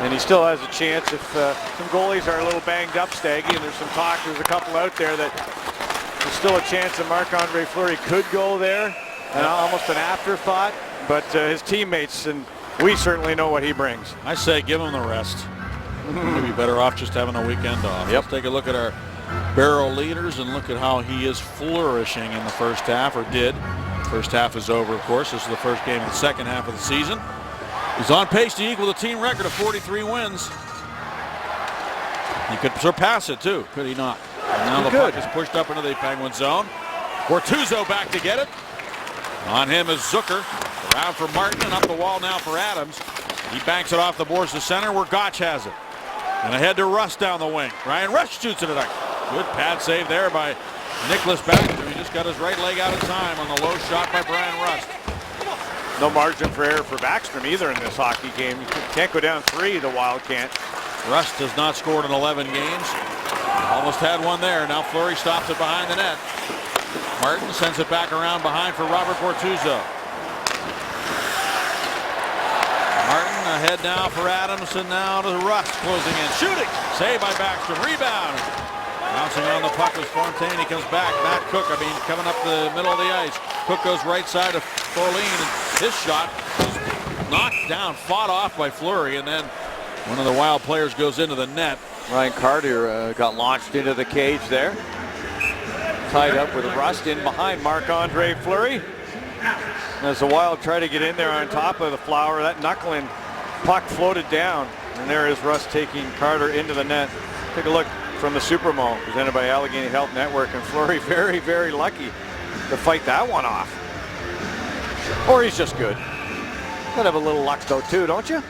And he still has a chance if some goalies are a little banged up, Staggy, and there's some talk, there's a couple out there that there's still a chance that Marc-Andre Fleury could go there, and almost an afterthought, but his teammates, and we certainly know what he brings. I say give him the rest. Maybe better off just having a weekend off. Yep. Let's take a look at our barrel leaders and look at how he is flourishing in the first half, or did. First half is over, of course. This is the first game of the second half of the season. He's on pace to equal the team record of 43 wins. He could surpass it, too, could he not? And now the puck is pushed up into the Penguin zone. Bortuzzo back to get it. On him is Zucker. Around for Martin and up the wall now for Adams. He banks it off the boards to center where Gotch has it. And ahead to Rust down the wing. Ryan Rust shoots it at a good pad save there by Nicholas Backstrom. He just got his right leg out of time on the low shot by Brian Rust. No margin for error for Backstrom either in this hockey game. You can't go down 3, the Wild can't. Rust has not scored in 11 games. Almost had one there. Now Fleury stops it behind the net. Martin sends it back around behind for Robert Bortuzzo. Martin ahead now for Adams, and now to Rust closing in. Shooting! Saved by Backstrom. Rebound! Bouncing on the puck was Fontaine. He comes back. Matt Cook, coming up the middle of the ice. Cook goes right side of Folin, and his shot was knocked down, fought off by Fleury, and then one of the Wild players goes into the net. Ryan Carter got launched into the cage there. Tied up with Rust in behind Marc-Andre Fleury. As the Wild try to get in there on top of the Flower, that knuckling puck floated down, and there is Rust taking Carter into the net. Take a look from the Supermo, presented by Allegheny Health Network, and Fleury very, very lucky to fight that one off. Or he's just good. Gotta have a little luck though too, don't you?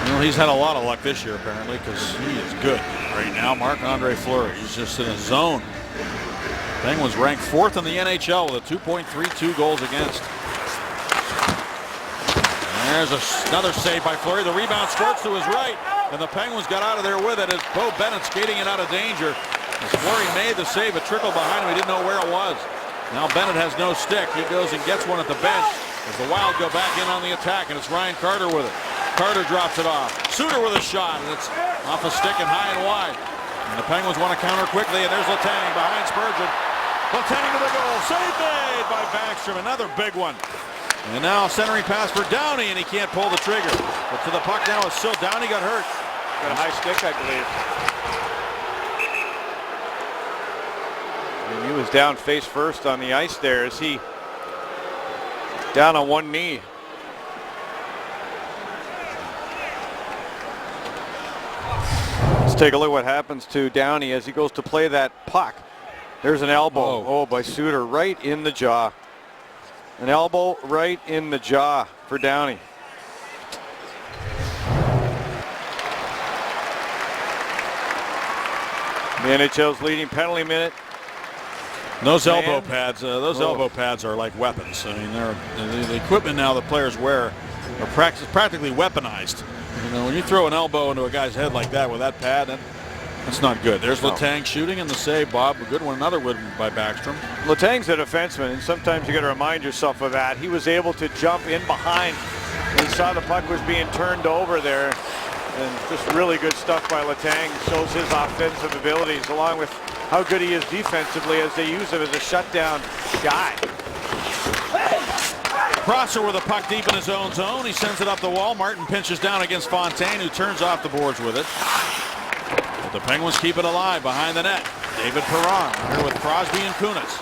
Well, he's had a lot of luck this year apparently, because he is good right now. Marc-Andre Fleury, he's just in a zone. Penguins ranked 4th in the NHL with a 2.32 goals against. And there's another save by Fleury. The rebound squirts to his right, and the Penguins got out of there with it as Bo Bennett skating it out of danger. As Fleury made the save, it trickled behind him. He didn't know where it was. Now Bennett has no stick. He goes and gets one at the bench as the Wild go back in on the attack, and it's Ryan Carter with it. Carter drops it off. Suter with a shot, and it's off a stick and high and wide. And the Penguins want to counter quickly, and there's Letang behind Spurgeon. Letang to the goal. Save made by Backstrom. Another big one. And now centering pass for Downey, and he can't pull the trigger. But to the puck now is still Downey got hurt. Got a high stick, I believe. And he was down face first on the ice there as he down on one knee. Let's take a look what happens to Downey as he goes to play that puck. There's an elbow, by Suter, right in the jaw. An elbow right in the jaw for Downey. The NHL's leading penalty minute. Those elbow pads are like weapons. I mean, the equipment now the players wear are practically weaponized. You know, when you throw an elbow into a guy's head like that with that pad, that's not good. There's Letang shooting in the save, Bob. A good one, another one by Backstrom. Letang's a defenseman, and sometimes you got to remind yourself of that. He was able to jump in behind He saw the puck was being turned over there, and just really good stuff by Letang. Shows his offensive abilities along with how good he is defensively as they use him as a shutdown guy. Prosser with a puck deep in his own zone. He sends it up the wall. Martin pinches down against Fontaine, who turns off the boards with it. But the Penguins keep it alive behind the net. David Perron here with Crosby and Kunitz.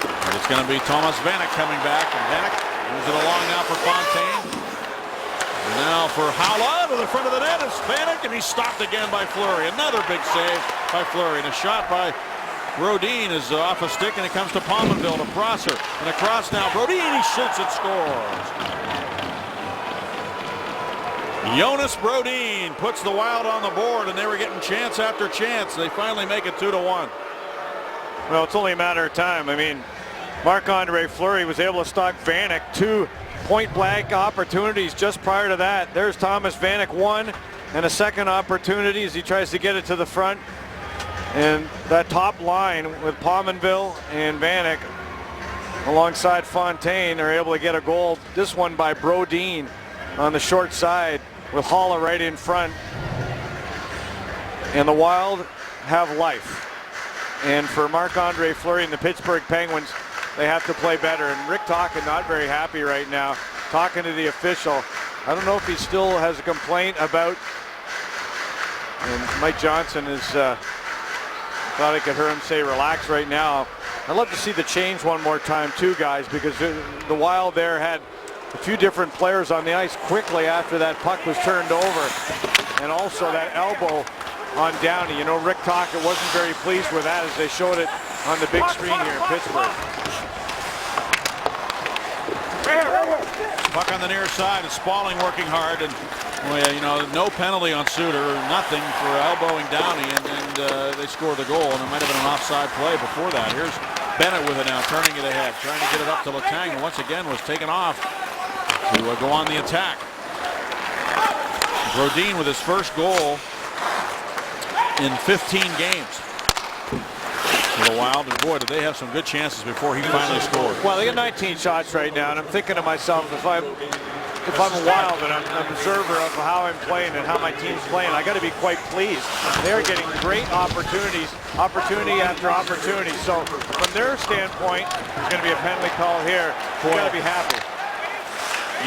And it's going to be Thomas Vanek coming back. And Vanek moves it along now for Fontaine. And now for Haula to the front of the net is Vanek, and he's stopped again by Fleury. Another big save by Fleury. And a shot by Brodin is off a stick, and it comes to Pominville to Prosser. And across now, Brodin, he shoots and scores. Jonas Brodin puts the Wild on the board, and they were getting chance after chance. They finally make it 2-1. Well, it's only a matter of time. I mean, Marc-Andre Fleury was able to stop Vanek 2 point-blank opportunities just prior to that. There's Thomas Vanek 1, and a second opportunity as he tries to get it to the front. And that top line with Pominville and Vanek alongside Fontaine are able to get a goal. This one by Brodin on the short side with Haula right in front. And the Wild have life. And for Marc-Andre Fleury and the Pittsburgh Penguins, they have to play better. And Rick Tocchet not very happy right now, talking to the official. I don't know if he still has a complaint about, and Mike Johnson is, thought I could hear him say relax right now. I'd love to see the change one more time too, guys, because the Wild there had a few different players on the ice quickly after that puck was turned over. And also that elbow on Downey. You know, Rick Tocchet wasn't very pleased with that as they showed it on the big screen here in Pittsburgh. Puck on the near side, and Spalling working hard, and well, you know, no penalty on Suter, nothing for elbowing Downey, and they score the goal, and it might have been an offside play before that. Here's Bennett with it now, turning it ahead, trying to get it up to Letang, who once again was taken off to go on the attack. Brodin with his first goal in 15 games for the Wild, and boy, did they have some good chances before he finally scored. Well, they got 19 shots right now, and I'm thinking to myself, if I'm a Wild and I'm an observer of how I'm playing and how my team's playing, I got to be quite pleased. They're getting great opportunities, opportunity after opportunity. So from their standpoint, there's going to be a penalty call here. You got to be happy.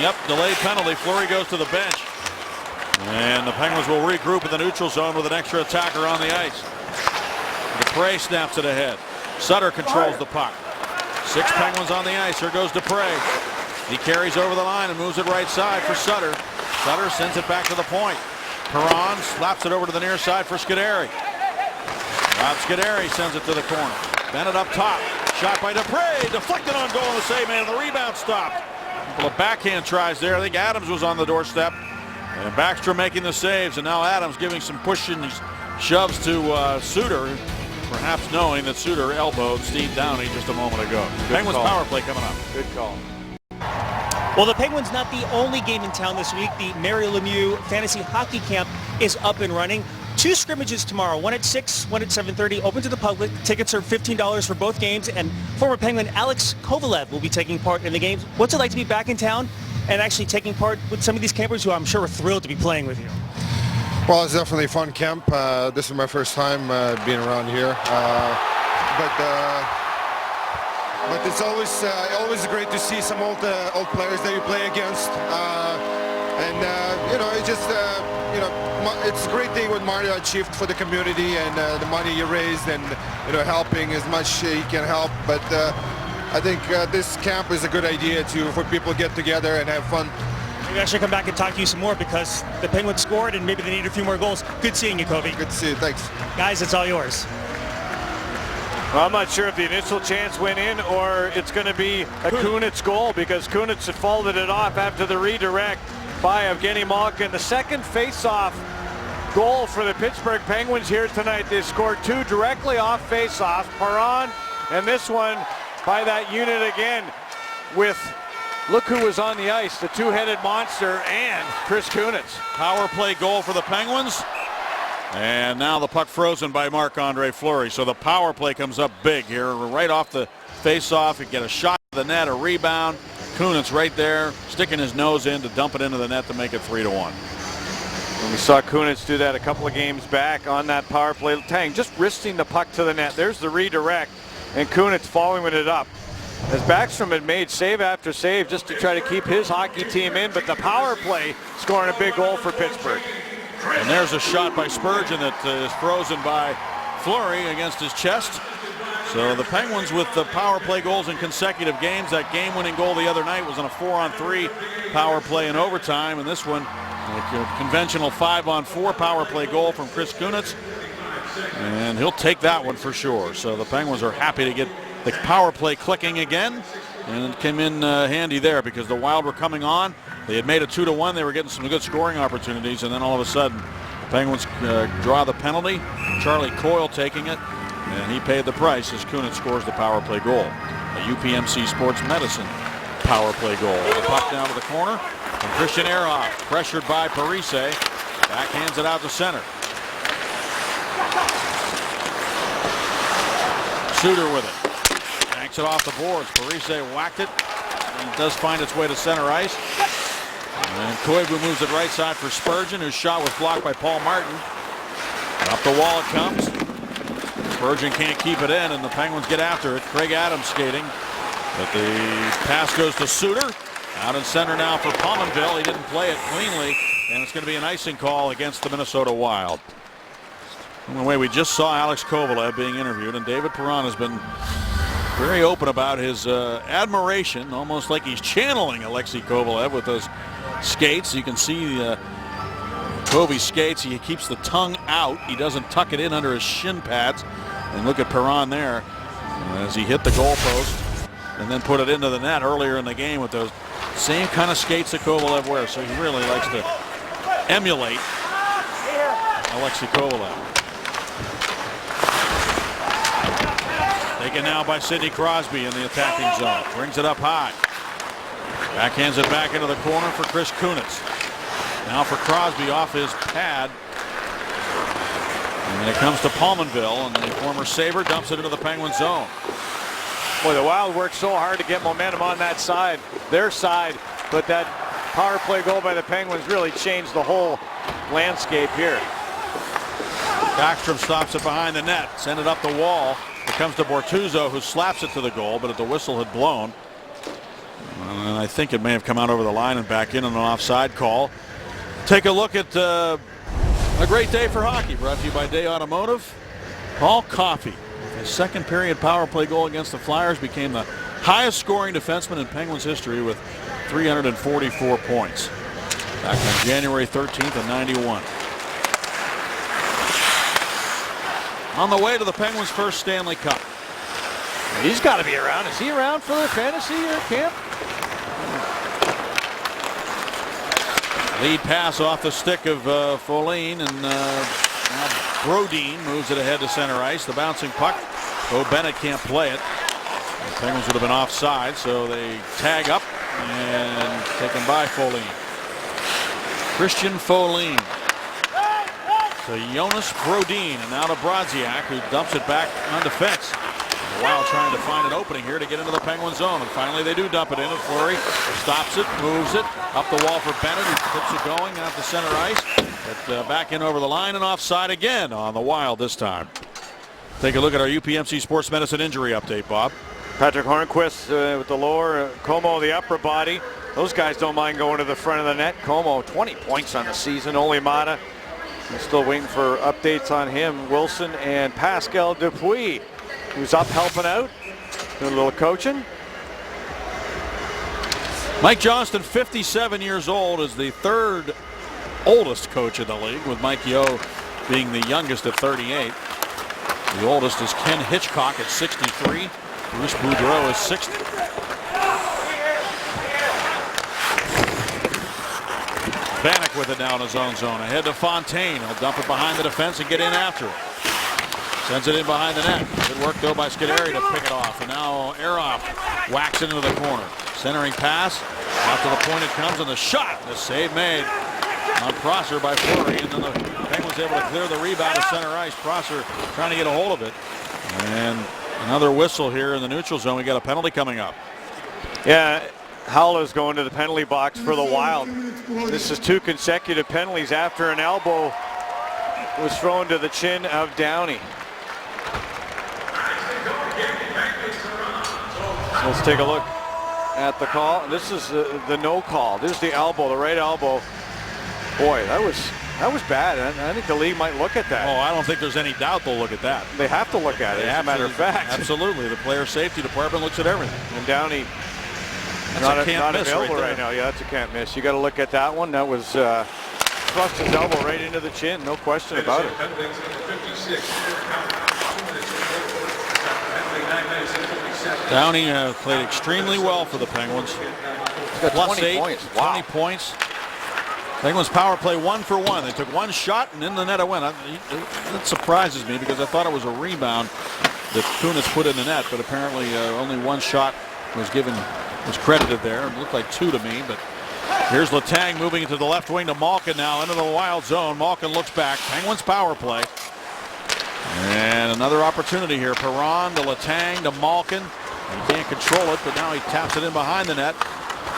Yep, delayed penalty. Fleury goes to the bench. And the Penguins will regroup in the neutral zone with an extra attacker on the ice. Dupre snaps it ahead. Sutter controls the puck. 6 Penguins on the ice. Here goes Dupre. He carries over the line and moves it right side for Sutter. Sutter sends it back to the point. Perron slaps it over to the near side for Scuderi. Rob Scuderi sends it to the corner. Bennett up top. Shot by Dupre. Deflected on goal, and the save man. The rebound stopped. A couple of backhand tries there. I think Adams was on the doorstep. And Backstrom making the saves, and now Adams giving some push and shoves to Suter, perhaps knowing that Suter elbowed Steve Downey just a moment ago. Penguins power play coming up. Good call. Well, the Penguins not the only game in town this week. The Mario Lemieux Fantasy Hockey Camp is up and running. 2 scrimmages tomorrow, one at 6, one at 7:30, open to the public. Tickets are $15 for both games, and former Penguin Alex Kovalev will be taking part in the games. What's it like to be back in town and actually taking part with some of these campers who I'm sure are thrilled to be playing with you? Well, it's definitely a fun camp. This is my first time being around here, but it's always great to see some old players that you play against, and you know, it's just it's a great thing what Mario achieved for the community and the money he raised, and you know, helping as much he can help. But I think this camp is a good idea for people to get together and have fun. Maybe I should come back and talk to you some more because the Penguins scored and maybe they need a few more goals. Good seeing you, Kobe. Good to see you. Thanks. Guys, it's all yours. Well, I'm not sure if the initial chance went in or it's going to be a Kunitz goal, because Kunitz had folded it off after the redirect by Evgeny Malkin. The second face-off goal for the Pittsburgh Penguins here tonight. They scored 2 directly off face-off. Perron, and this one by that unit again with, look who was on the ice, the 2-headed monster and Chris Kunitz. Power play goal for the Penguins. And now the puck frozen by Marc-Andre Fleury. So the power play comes up big here, right off the face-off. You get a shot to the net, a rebound. Kunitz right there, sticking his nose in to dump it into the net to make it 3-1. And we saw Kunitz do that a couple of games back on that power play. Tang just wristing the puck to the net. There's the redirect, and Kunitz following it up. As Backstrom had made save after save just to try to keep his hockey team in, but the power play scoring a big goal for Pittsburgh. And there's a shot by Spurgeon that is frozen by Fleury against his chest. So the Penguins with the power play goals in consecutive games. That game-winning goal the other night was on a 4-on-3 power play in overtime, and this one, a conventional 5-on-4 power play goal from Chris Kunitz, and he'll take that one for sure. So the Penguins are happy to get the power play clicking again, and it came in handy there because the Wild were coming on. They had made it 2-1. They were getting some good scoring opportunities, and then all of a sudden, the Penguins draw the penalty. Charlie Coyle taking it, and he paid the price as Kunitz scores the power play goal. A UPMC Sports Medicine power play goal. The puck down to the corner from Christian Ehrhoff, pressured by Parise. Backhands it out to center. Suter with it. Banks it off the boards. Parise whacked it. And it does find its way to center ice. And Koivu moves it right side for Spurgeon, whose shot was blocked by Paul Martin. Up the wall it comes. Spurgeon can't keep it in, and the Penguins get after it. Craig Adams skating. But the pass goes to Suter. Out in center now for Pominville. He didn't play it cleanly, and it's going to be an icing call against the Minnesota Wild. In the way we just saw Alex Kovalev being interviewed, and David Perron has been very open about his admiration, almost like he's channeling Alexei Kovalev with those skates. You can see Kove's skates. He keeps the tongue out. He doesn't tuck it in under his shin pads. And look at Perron there as he hit the goalpost and then put it into the net earlier in the game with those same kind of skates that Kovalev wears. So he really likes to emulate Alexei Kovalev. Taken now by Sidney Crosby in the attacking zone. Brings it up high. Backhands it back into the corner for Chris Kunitz. Now for Crosby off his pad. And it comes to Pominville, and the former Sabre dumps it into the Penguin zone. Boy, the Wild worked so hard to get momentum on that side, their side, but that power play goal by the Penguins really changed the whole landscape here. Backstrom stops it behind the net, send it up the wall. It comes to Bortuzzo, who slaps it to the goal, but the whistle had blown. And I think it may have come out over the line and back in on an offside call. Take a look at a great day for hockey, brought to you by Day Automotive. Paul Coffey, his second period power play goal against the Flyers, became the highest scoring defenseman in Penguins history with 344 points back on January 13th of '91. On the way to the Penguins' first Stanley Cup. He's got to be around. Is he around for the fantasy camp? Lead pass off the stick of Folin, and now Brodin moves it ahead to center ice. The bouncing puck. Bo Bennett can't play it. The Penguins would have been offside, so they tag up and taken by Folin. Christian Folin to Jonas Brodin, and now to Brodziak, who dumps it back on defense. The Wild trying to find an opening here to get into the Penguin zone, and finally they do dump it in, and Fleury stops it, moves it up the wall for Bennett, who keeps it going out to center ice. But back in over the line and offside again on the Wild this time. Take a look at our UPMC Sports Medicine injury update, Bob. Patrick Hornquist with the lower, Como the upper body. Those guys don't mind going to the front of the net. Como 20 points on the season. Olimata, we're still waiting for updates on him. Wilson and Pascal Dupuis, who's up helping out, doing a little coaching. Mike Johnston, 57 years old, is the third oldest coach in the league, with Mike Yeo being the youngest at 38. The oldest is Ken Hitchcock at 63. Bruce Boudreau is 60. Vanek with it now in his own zone. Ahead to Fontaine. He'll dump it behind the defense and get in after it. Sends it in behind the net. Good work though by Scuderi to pick it off. And now Ehrhoff whacks it into the corner. Centering pass. Out to the point it comes, and the shot. The save made on Prosser by Fleury. And then the Penguins able to clear the rebound to center ice. Prosser trying to get a hold of it. And another whistle here in the neutral zone. We got a penalty coming up. Yeah, Howler's going to the penalty box for the Wild. This is 2 consecutive penalties after an elbow was thrown to the chin of Downey. So let's take a look at the call. This is the no call. This is the elbow, the right elbow. Boy, that was bad. I think the league might look at that. Oh, I don't think there's any doubt they'll look at that. They have to look at it, as a matter of fact. Absolutely. The player safety department looks at everything. And Downey That's not a can't not miss available right right there. now. Yeah, that's a can't miss. You got to look at that one. That was thrust his elbow right into the chin. No question about it. Downey played extremely well for the Penguins. He's got Plus 20 8, points. 20 Wow. points. Penguins power play 1 for 1. They took one shot and in the net it went. That surprises me because I thought it was a rebound that Kunitz put in the net, but apparently only one shot was credited there. It looked like 2 to me, but here's Letang moving into the left wing to Malkin now into the Wild zone. Malkin looks back. Penguins power play. And another opportunity here. Perron to Letang to Malkin. He can't control it, but now he taps it in behind the net.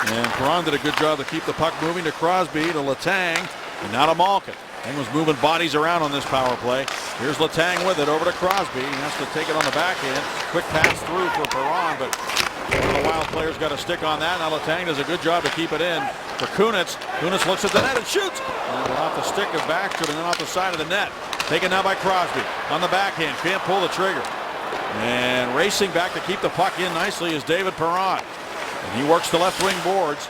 And Perron did a good job to keep the puck moving to Crosby, to Letang, and now to Malkin. Penguins moving bodies around on this power play. Here's Letang with it over to Crosby. He has to take it on the backhand. Quick pass through for Perron, but one of the Wild players got a stick on that. Now Letang does a good job to keep it in for Kunitz. Kunitz looks at the net and shoots. And off the stick of Backstrom and then off the side of the net. Taken now by Crosby on the backhand. Can't pull the trigger. And racing back to keep the puck in nicely is David Perron. And he works the left wing boards.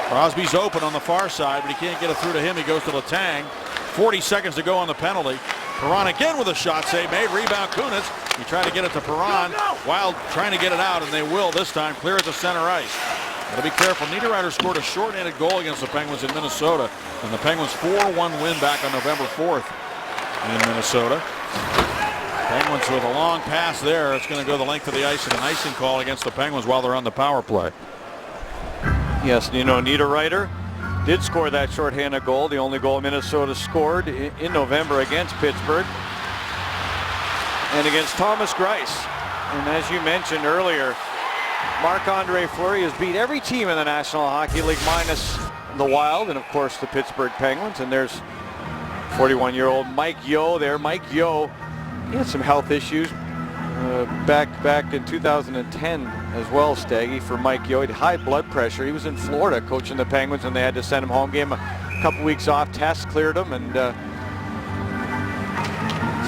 Crosby's open on the far side, but he can't get it through to him. He goes to Letang. 40 seconds to go on the penalty. Perron again with a shot save made. Rebound Kunitz. He tried to get it to Perron. Wild trying to get it out, and they will this time. Clear at the center ice. Got to be careful. Niederreiter scored a short-handed goal against the Penguins in Minnesota, and the Penguins 4-1 win back on November 4th in Minnesota. Penguins with a long pass there. It's going to go the length of the ice and an icing call against the Penguins while they're on the power play. Yes, you know, Niederreiter did score that shorthanded goal, the only goal Minnesota scored in November against Pittsburgh and against Thomas Greiss. And as you mentioned earlier, Marc-Andre Fleury has beat every team in the National Hockey League minus the Wild and, of course, the Pittsburgh Penguins. And there's 41-year-old Mike Yeo there. Mike Yeo, he had some health issues back in 2010 as well, Staggy, for Mike Yeo. He had high blood pressure. He was in Florida coaching the Penguins, and they had to send him home. Gave him a couple weeks off. Tests cleared him, and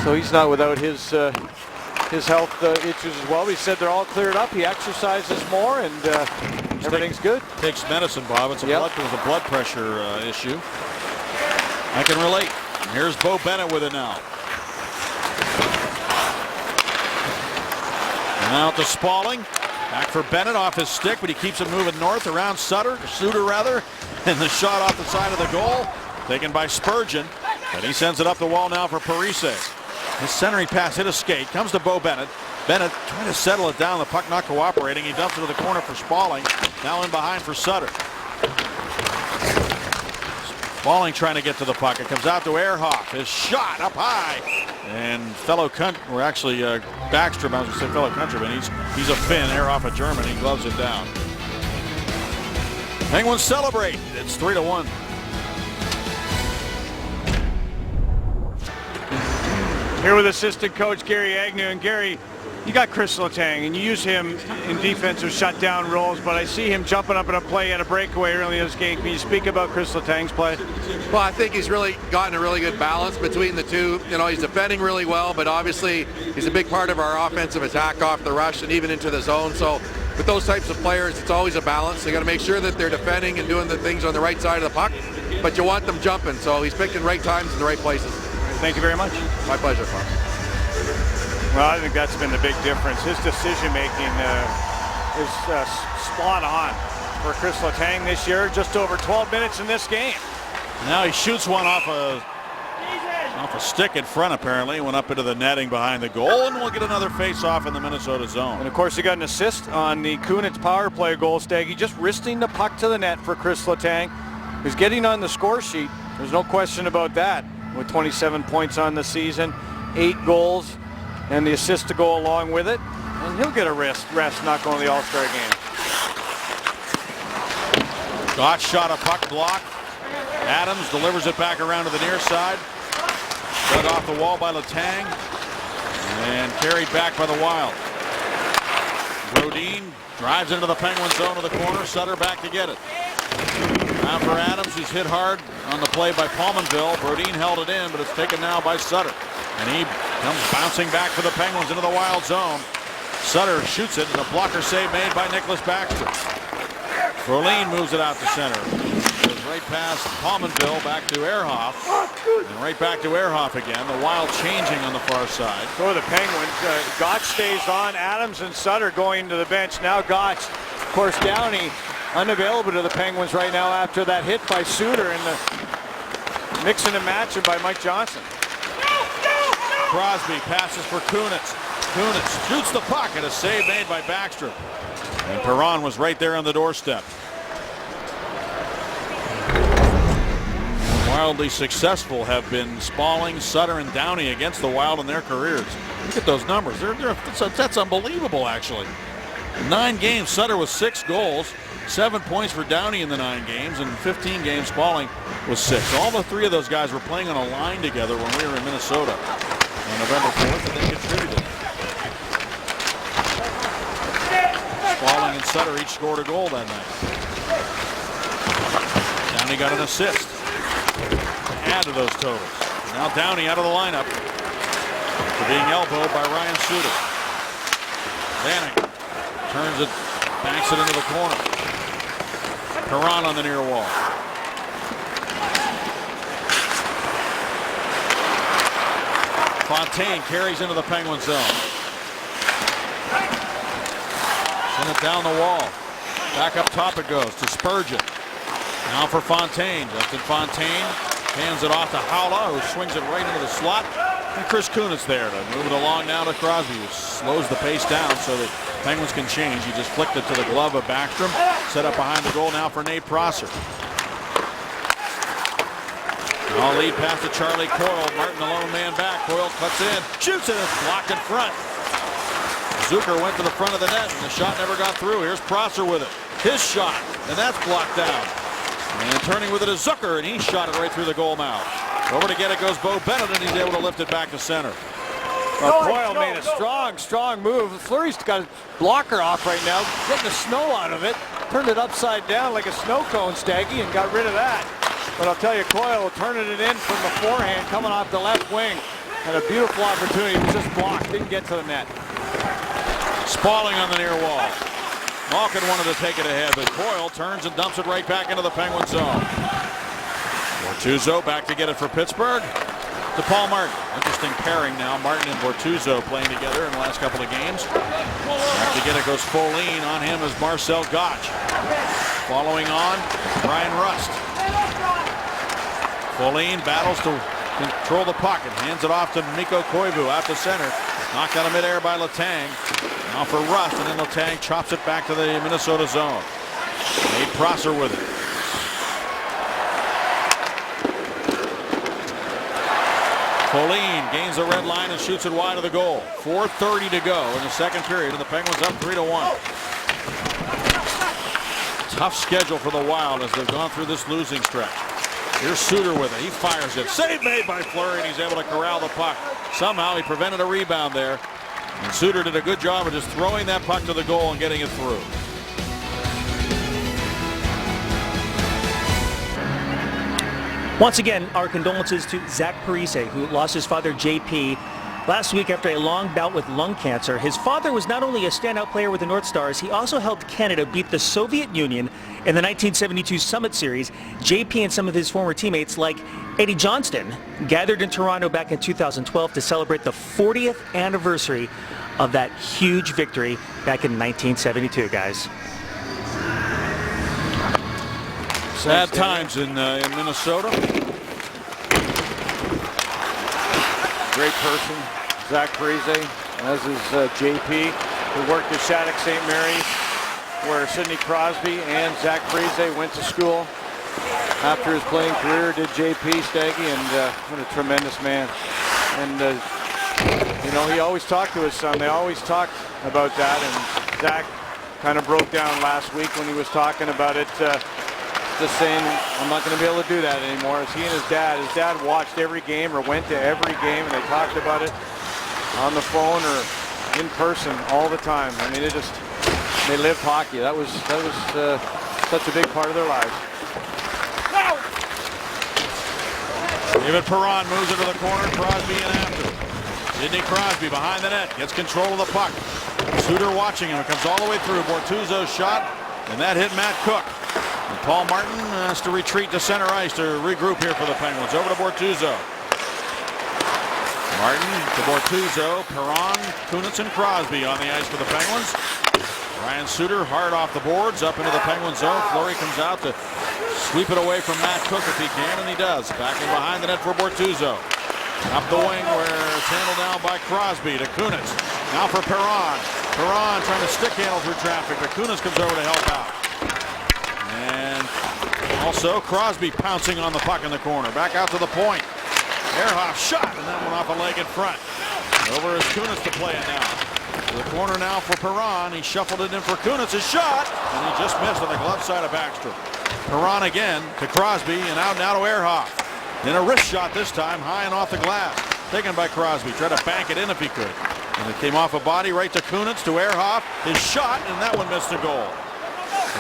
so he's not without his health issues as well. He said they're all cleared up. He exercises more, and everything's good. Takes medicine, Bob. It was a blood pressure issue. I can relate. Here's Bo Bennett with it now. Now to Spaulding. Back for Bennett off his stick, but he keeps it moving north around Sutter rather. And the shot off the side of the goal, taken by Spurgeon. And he sends it up the wall now for Parise. His centering pass hit a skate. Comes to Bo Bennett. Bennett trying to settle it down. The puck not cooperating. He dumps it to the corner for Spaulding. Now in behind for Sutter. Spaulding trying to get to the puck. It comes out to Ehrhoff. His shot up high. And Backstrom, I was going to say fellow countryman. He's a Finn. Ehrhoff of Germany. Gloves it down. Penguins celebrate. It's 3-1. Here with assistant coach Gary Agnew. And Gary, you got Chris Letang, and you use him in defensive shutdown roles, but I see him jumping up in a play at a breakaway early in this game. Can you speak about Chris Letang's play? Well, I think he's really gotten a really good balance between the two. You know, he's defending really well, but obviously he's a big part of our offensive attack off the rush and even into the zone. So with those types of players, it's always a balance. You got to make sure that they're defending and doing the things on the right side of the puck, but you want them jumping. So he's picking right times in the right places. Thank you very much. My pleasure, Bob. Well, I think that's been the big difference. His decision-making is spot on for Chris Letang this year. Just over 12 minutes in this game. Now he shoots one off a stick in front, apparently. Went up into the netting behind the goal, and we'll get another face-off in the Minnesota zone. And, of course, he got an assist on the Kunitz power play goal, Staggy. Just wristing the puck to the net for Chris Letang, who's getting on the score sheet. There's no question about that. With 27 points on the season, 8 goals, and the assist to go along with it. And he'll get a rest not going to the All-Star game. Gotch shot a puck block. Adams delivers it back around to the near side. Dug off the wall by Letang and carried back by the Wild. Brodin drives into the Penguin zone to the corner. Sutter back to get it. Now for Adams, who's hit hard on the play by Palmanville. Brodin held it in, but it's taken now by Sutter. And he comes bouncing back for the Penguins into the Wild zone. Sutter shoots it, and a blocker save made by Nicholas Backstrom. Brolin moves it out to center. Goes right past Palmanville, back to Ehrhoff. And right back to Ehrhoff again. The Wild changing on the far side. For the Penguins, Gotch stays on. Adams and Sutter going to the bench. Now Gotch, of course, Downey unavailable to the Penguins right now after that hit by Suter and the mixing and matching by Mike Johnson. Crosby passes for Kunitz. Kunitz shoots the puck, and a save made by Backstrom. And Perron was right there on the doorstep. Wildly successful have been Spaulding, Sutter, and Downey against the Wild in their careers. Look at those numbers. That's unbelievable, actually. 9 games, Sutter with 6 goals, 7 points for Downey in the 9 games, and 15 games Spaulding was 6. All the 3 of those guys were playing on a line together when we were in Minnesota on November 4th, and they contributed. Spaulding and Sutter each scored a goal that night. Downey got an assist to add to those totals. Now Downey out of the lineup after being elbowed by Ryan Suter. Vanek turns it, backs it into the corner. Perron on the near wall. Fontaine carries into the Penguin zone. Send it down the wall. Back up top it goes to Spurgeon. Now for Fontaine. Justin Fontaine hands it off to Haula, who swings it right into the slot. And Chris Kunitz there to move it along now to Crosby, who slows the pace down so that Penguins can change. He just flicked it to the glove of Backstrom. Set up behind the goal now for Nate Prosser. All lead pass to Charlie Coyle. Martin, the lone man back. Coyle cuts in, shoots it, it's blocked in front. Zucker went to the front of the net, and the shot never got through. Here's Prosser with it. His shot, and that's blocked down. And turning with it is Zucker, and he shot it right through the goal mouth. Over to get it goes Bo Bennett, and he's able to lift it back to center. Well, Coyle made a strong move. Fleury's got his blocker off right now, getting the snow out of it. Turned it upside down like a snow cone, Staggy, and got rid of that. But I'll tell you, Coyle turning it in from the forehand, coming off the left wing. Had a beautiful opportunity, it was just blocked, didn't get to the net. Spaulding on the near wall. Malkin wanted to take it ahead, but Coyle turns and dumps it right back into the Penguin zone. Bortuzzo back to get it for Pittsburgh. To Paul Martin. Interesting pairing now. Martin and Bortuzzo playing together in the last couple of games. Back to get it goes Folin. On him is Marcel Gotch. Following on, Brian Rust. Folin battles to control the puck and hands it off to Mikko Koivu out to center. Knocked out of midair by Letang. Now for Rust, and then Letang chops it back to the Minnesota zone. Nate Prosser with it. Folin gains the red line and shoots it wide of the goal. 4:30 to go in the second period, and the Penguins up 3-1. Tough schedule for the Wild as they've gone through this losing stretch. Here's Suter with it. He fires it. Save made by Fleury, and he's able to corral the puck. Somehow he prevented a rebound there. And Suter did a good job of just throwing that puck to the goal and getting it through. Once again, our condolences to Zach Parise, who lost his father, JP, last week after a long bout with lung cancer. His father was not only a standout player with the North Stars, he also helped Canada beat the Soviet Union in the 1972 Summit Series. JP and some of his former teammates, like Eddie Johnston, gathered in Toronto back in 2012 to celebrate the 40th anniversary of that huge victory back in 1972, guys. Sad times in Minnesota. Great person, Zach Parise, as is JP, who worked at Shattuck St. Mary's, where Sidney Crosby and Zach Parise went to school. After his playing career, did JP, Staggy, and what a tremendous man. And you know, he always talked to his son. They always talked about that, and Zach kind of broke down last week when he was talking about it. just saying, I'm not going to be able to do that anymore. As he and his dad watched every game or went to every game, and they talked about it on the phone or in person all the time. I mean, they lived hockey. That was such a big part of their lives. David Perron moves into the corner. Crosby in after. Sidney Crosby behind the net. Gets control of the puck. Suter watching him. It comes all the way through. Bortuzzo's shot. And that hit Matt Cook. And Paul Martin has to retreat to center ice to regroup here for the Penguins. Over to Bortuzzo. Martin to Bortuzzo. Perron, Kunitz, and Crosby on the ice for the Penguins. Ryan Suter hard off the boards up into the Penguin zone. Fleury comes out to sweep it away from Matt Cook if he can, and he does. Back in behind the net for Bortuzzo. Up the wing where it's handled down by Crosby to Kunitz. Now for Perron. Perron trying to stick handle through traffic, but Kunitz comes over to help out. And also Crosby pouncing on the puck in the corner. Back out to the point. Ehrhoff shot, and that one off a leg in front. Over is Kunitz to play it now. To the corner now for Perron. He shuffled it in for Kunitz. His shot, and he just missed on the glove side of Backstrom. Perron again to Crosby, and out now to Ehrhoff. In a wrist shot this time, high and off the glass. Taken by Crosby. Tried to bank it in if he could. And it came off a body right to Kunitz, to Ehrhoff. His shot, and that one missed a goal.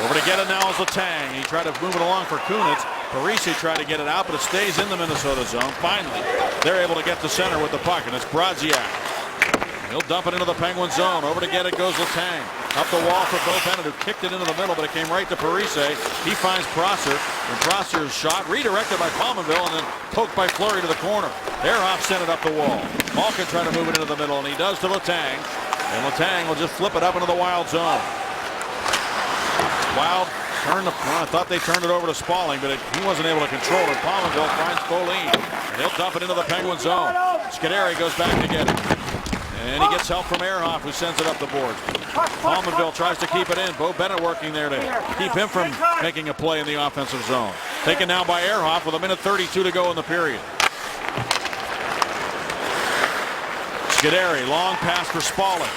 Over to get it now is Letang. He tried to move it along for Kunitz. Parise tried to get it out, but it stays in the Minnesota zone. Finally, they're able to get to center with the puck, and it's Brodziak. He'll dump it into the Penguin zone. Over to get it goes Letang. Up the wall for Bo Bennett, who kicked it into the middle, but it came right to Parise. He finds Prosser, and Prosser's shot redirected by Palmenville and then poked by Fleury to the corner. Ehrhoff sent it up the wall. Malkin trying to move it into the middle, and he does to Letang. And Letang will just flip it up into the Wild zone. Wild turned the, I thought they turned it over to Spaulding, but he wasn't able to control it. Palmenville finds Folin. He'll dump it into the Penguin zone. Scuderi goes back to get it. And he gets help from Ehrhoff, who sends it up the boards. Palmenville tries to keep it in. Bo Bennett working there to keep him from making a play in the offensive zone. Taken now by Ehrhoff with 1:32 to go in the period. Scuderi, long pass for Spaulding.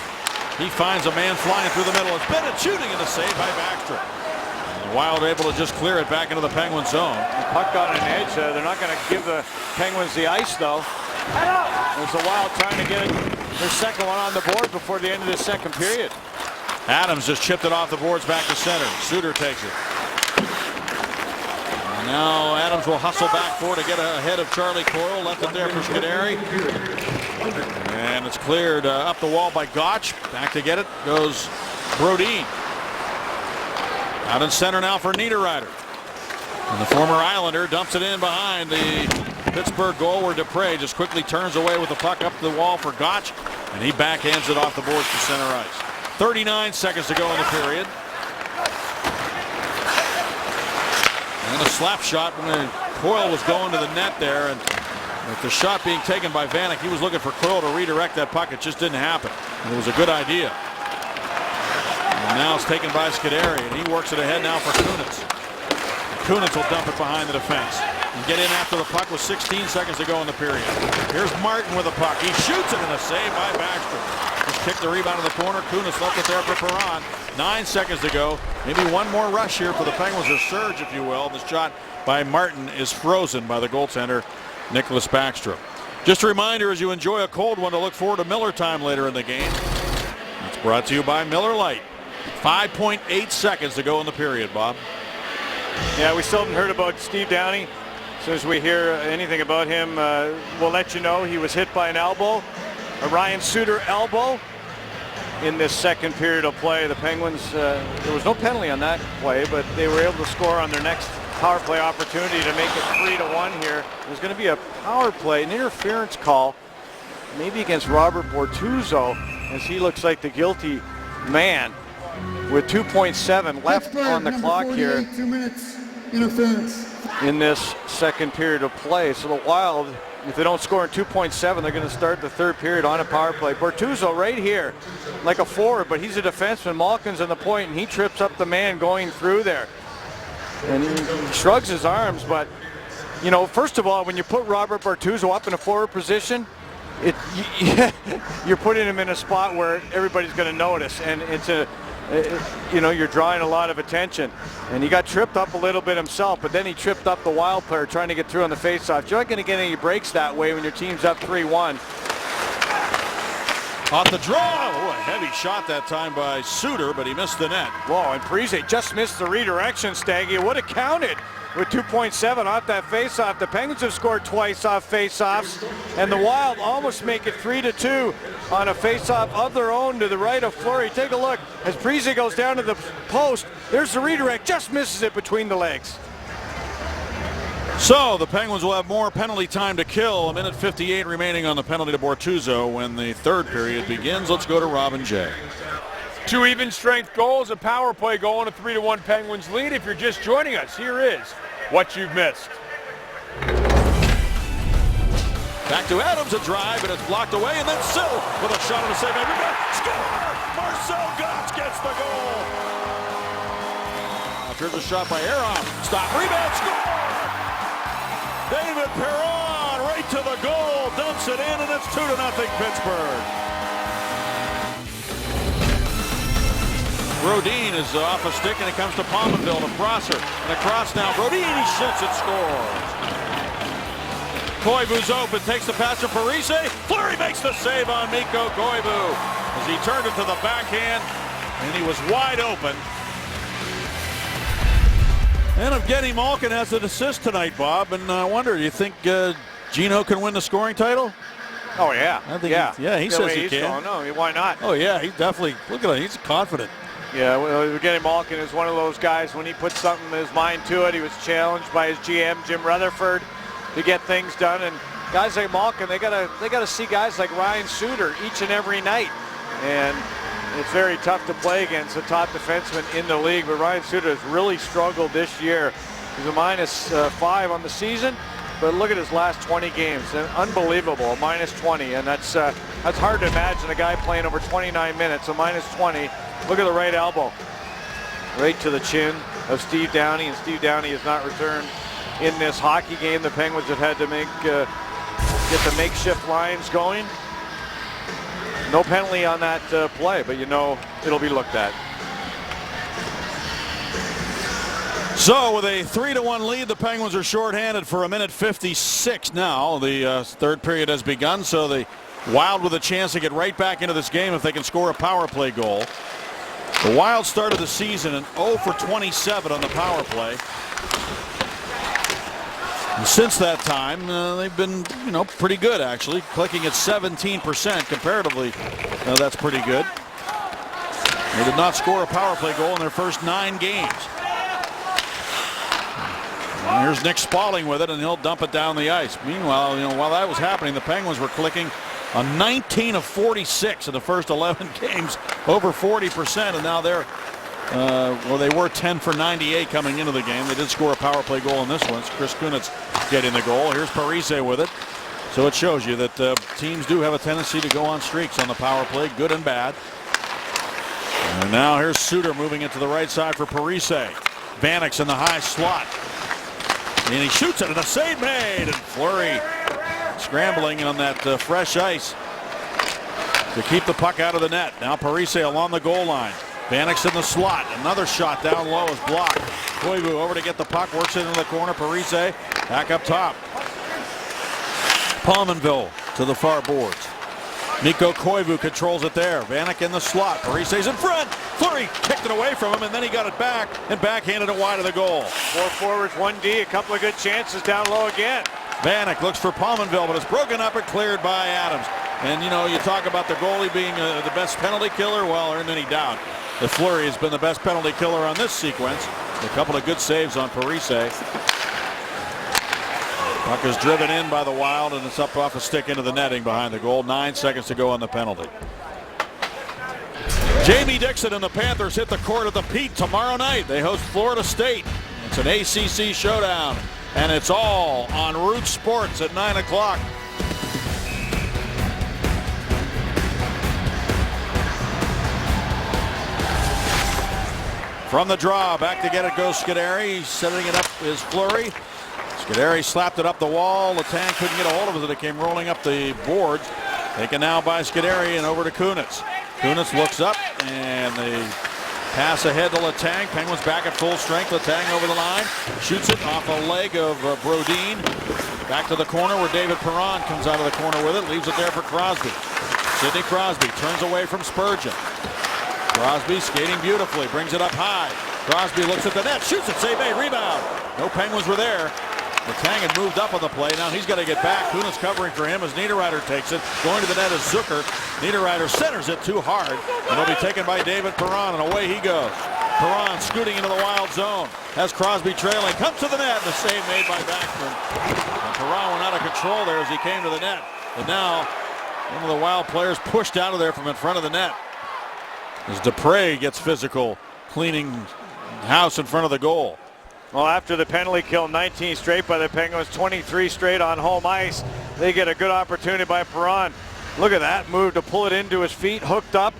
He finds a man flying through the middle. It's Bennett shooting, and a save by Backstrom. And the Wild able to just clear it back into the Penguin zone. The puck got an edge. They're not going to give the Penguins the ice, though. There's the Wild trying to get their second one on the board before the end of the second period. Adams just chipped it off the boards back to center. Suter takes it. And now Adams will hustle back for to get ahead of Charlie Coyle. Left it there for Scuderi. And it's cleared up the wall by Gotch. Back to get it goes Brodin. Out in center now for Niederreiter. And the former Islander dumps it in behind the Pittsburgh goal where Dupre just quickly turns away with the puck up the wall for Gotch. And he backhands it off the boards to center ice. 39 seconds to go in the period. And a slap shot when Coyle was going to the net there. And with the shot being taken by Vanek, he was looking for Coyle to redirect that puck. It just didn't happen. And it was a good idea. And now it's taken by Scuderi, and he works it ahead now for Kunitz. Kunitz will dump it behind the defense and get in after the puck with 16 seconds to go in the period. Here's Martin with the puck. He shoots it, and a save by Backstrom. Just kicked the rebound in the corner. Kunitz left it there for Perron. 9 seconds to go. Maybe one more rush here for the Penguins, a surge, if you will. The shot by Martin is frozen by the goaltender, Nicholas Backstrom. Just a reminder, as you enjoy a cold one, to look forward to Miller time later in the game. It's brought to you by Miller Lite. 5.8 seconds to go in the period, Bob. Yeah, we still haven't heard about Steve Downie. As soon as we hear anything about him, we'll let you know. He was hit by an elbow, a Ryan Suter elbow in this second period of play. The Penguins, there was no penalty on that play, but they were able to score on their next power play opportunity to make it 3-1 here. There's going to be a power play, an interference call, maybe against Robert Bortuzzo, as he looks like the guilty man with 2.7 left on the clock here. 2 minutes interference In this second period of play. So the Wild, if they don't score in 2.7, they're going to start the third period on a power play. Bortuzzo right here, like a forward, but he's a defenseman. Malkin's on the point, and he trips up the man going through there. And he shrugs his arms, but, you know, first of all, when you put Robert Bortuzzo up in a forward position, you're putting him in a spot where everybody's going to notice, and it's you're drawing a lot of attention. And he got tripped up a little bit himself, but then he tripped up the Wild player trying to get through on the faceoff. You're not going to get any breaks that way when your team's up 3-1. Off the draw. Oh, a heavy shot that time by Suter, but he missed the net. Whoa, and Parise just missed the redirection, Staggy. It would have counted with 2.7 off that faceoff. The Penguins have scored twice off faceoffs, and the Wild almost make it 3-2 on a faceoff of their own to the right of Fleury. Take a look as Parise goes down to the post. There's the redirect, just misses it between the legs. So the Penguins will have more penalty time to kill. A minute 58 remaining on the penalty to Bortuzzo when the third period begins. Let's go to Robin Jay. 2 even strength goals, a power play goal, and a 3-1 Penguins lead. If you're just joining us, here is what you've missed. Back to Adams, a drive, and it's blocked away, and then Sill with a shot on the save. Score! Marcel Gottsch gets the goal. Now here's a shot by Aron. Stop, rebound, score! David Perron right to the goal, dumps it in, and it's 2-0 Pittsburgh. Brodin is off a stick, and it comes to Pominville to Prosser. And across now, Brodin, he shoots and scores. Koivu's open, takes the pass to Parise. Fleury makes the save on Mikko Koivu as he turned it to the backhand, and he was wide open. And Evgeny Malkin has an assist tonight, Bob. And I wonder, do you think Gino can win the scoring title? Oh, yeah. I think he says he can. Oh, no, why not? Oh, yeah, he definitely, look at him, he's confident. Yeah, well, Evgeny Malkin is one of those guys, when he puts something in his mind to it, he was challenged by his GM, Jim Rutherford, to get things done. And guys like Malkin, they gotta see guys like Ryan Suter each and every night. And it's very tough to play against the top defenseman in the league, but Ryan Suter has really struggled this year. He's a -5 on the season, but look at his last 20 games. Unbelievable, a -20, and that's hard to imagine a guy playing over 29 minutes, a -20. Look at the right elbow, right to the chin of Steve Downey, and Steve Downey has not returned in this hockey game. The Penguins have had to get the makeshift lines going. No penalty on that play, but it'll be looked at. So with a 3-1 lead, the Penguins are shorthanded for a minute 56 now. The third period has begun, so the Wild with a chance to get right back into this game if they can score a power play goal. The Wild started the season in 0 for 27 on the power play. And since that time, they've been, pretty good actually, clicking at 17% comparatively. That's pretty good. They did not score a power play goal in their first 9 games. And here's Nick Spaulding with it, and he'll dump it down the ice. Meanwhile, while that was happening, the Penguins were clicking on 19 of 46 in the first 11 games, over 40%, and now they're they were 10 for 98 coming into the game. They did score a power play goal in this one. It's Chris Kunitz getting the goal. Here's Parise with it. So it shows you that teams do have a tendency to go on streaks on the power play, good and bad. And now here's Suter moving it to the right side for Parise. Vanek's in the high slot. And he shoots it, and a save made. And Fleury scrambling on that fresh ice to keep the puck out of the net. Now Parise along the goal line. Vanek's in the slot. Another shot down low is blocked. Koivu over to get the puck. Works it into the corner. Parise back up top. Pominville to the far boards. Mikko Koivu controls it there. Vanek in the slot. Parise's in front. Fleury kicked it away from him, and then he got it back and backhanded it wide of the goal. 4 forwards, 1D. A couple of good chances down low again. Vanek looks for Pominville, but it's broken up and cleared by Adams. And, you talk about the goalie being the best penalty killer. Well, there isn't any doubt that Fleury has been the best penalty killer on this sequence. A couple of good saves on Parise. Puck is driven in by the Wild, and it's up off a stick into the netting behind the goal. 9 seconds to go on the penalty. Jamie Dixon and the Panthers hit the court at the Pete tomorrow night. They host Florida State. It's an ACC showdown, and it's all on Root Sports at 9 o'clock. From the draw, back to get it goes Scuderi. Setting it up is Fleury. Scuderi slapped it up the wall. Letang couldn't get a hold of it. It came rolling up the boards. Taken now by Scuderi and over to Kunitz. Kunitz looks up, and the Pass ahead to Letang. Penguins back at full strength. Letang over the line. Shoots it off a leg of Brodin. Back to the corner where David Perron comes out of the corner with it. Leaves it there for Crosby. Sidney Crosby turns away from Spurgeon. Crosby skating beautifully. Brings it up high. Crosby looks at the net. Shoots it. Save made. Rebound. No Penguins were there. Letang had moved up on the play. Now he's got to get back. Kunis covering for him as Niederreiter takes it. Going to the net is Zucker. Niederreiter centers it too hard. And it'll be taken by David Perron, and away he goes. Perron scooting into the Wild zone. Has Crosby trailing. Comes to the net. And a save made by Backstrom. And Perron went out of control there as he came to the net. And now one of the Wild players pushed out of there from in front of the net. As Dupre gets physical, cleaning house in front of the goal. Well, after the penalty kill, 19 straight by the Penguins, 23 straight on home ice. They get a good opportunity by Perron. Look at that move to pull it into his feet, hooked up,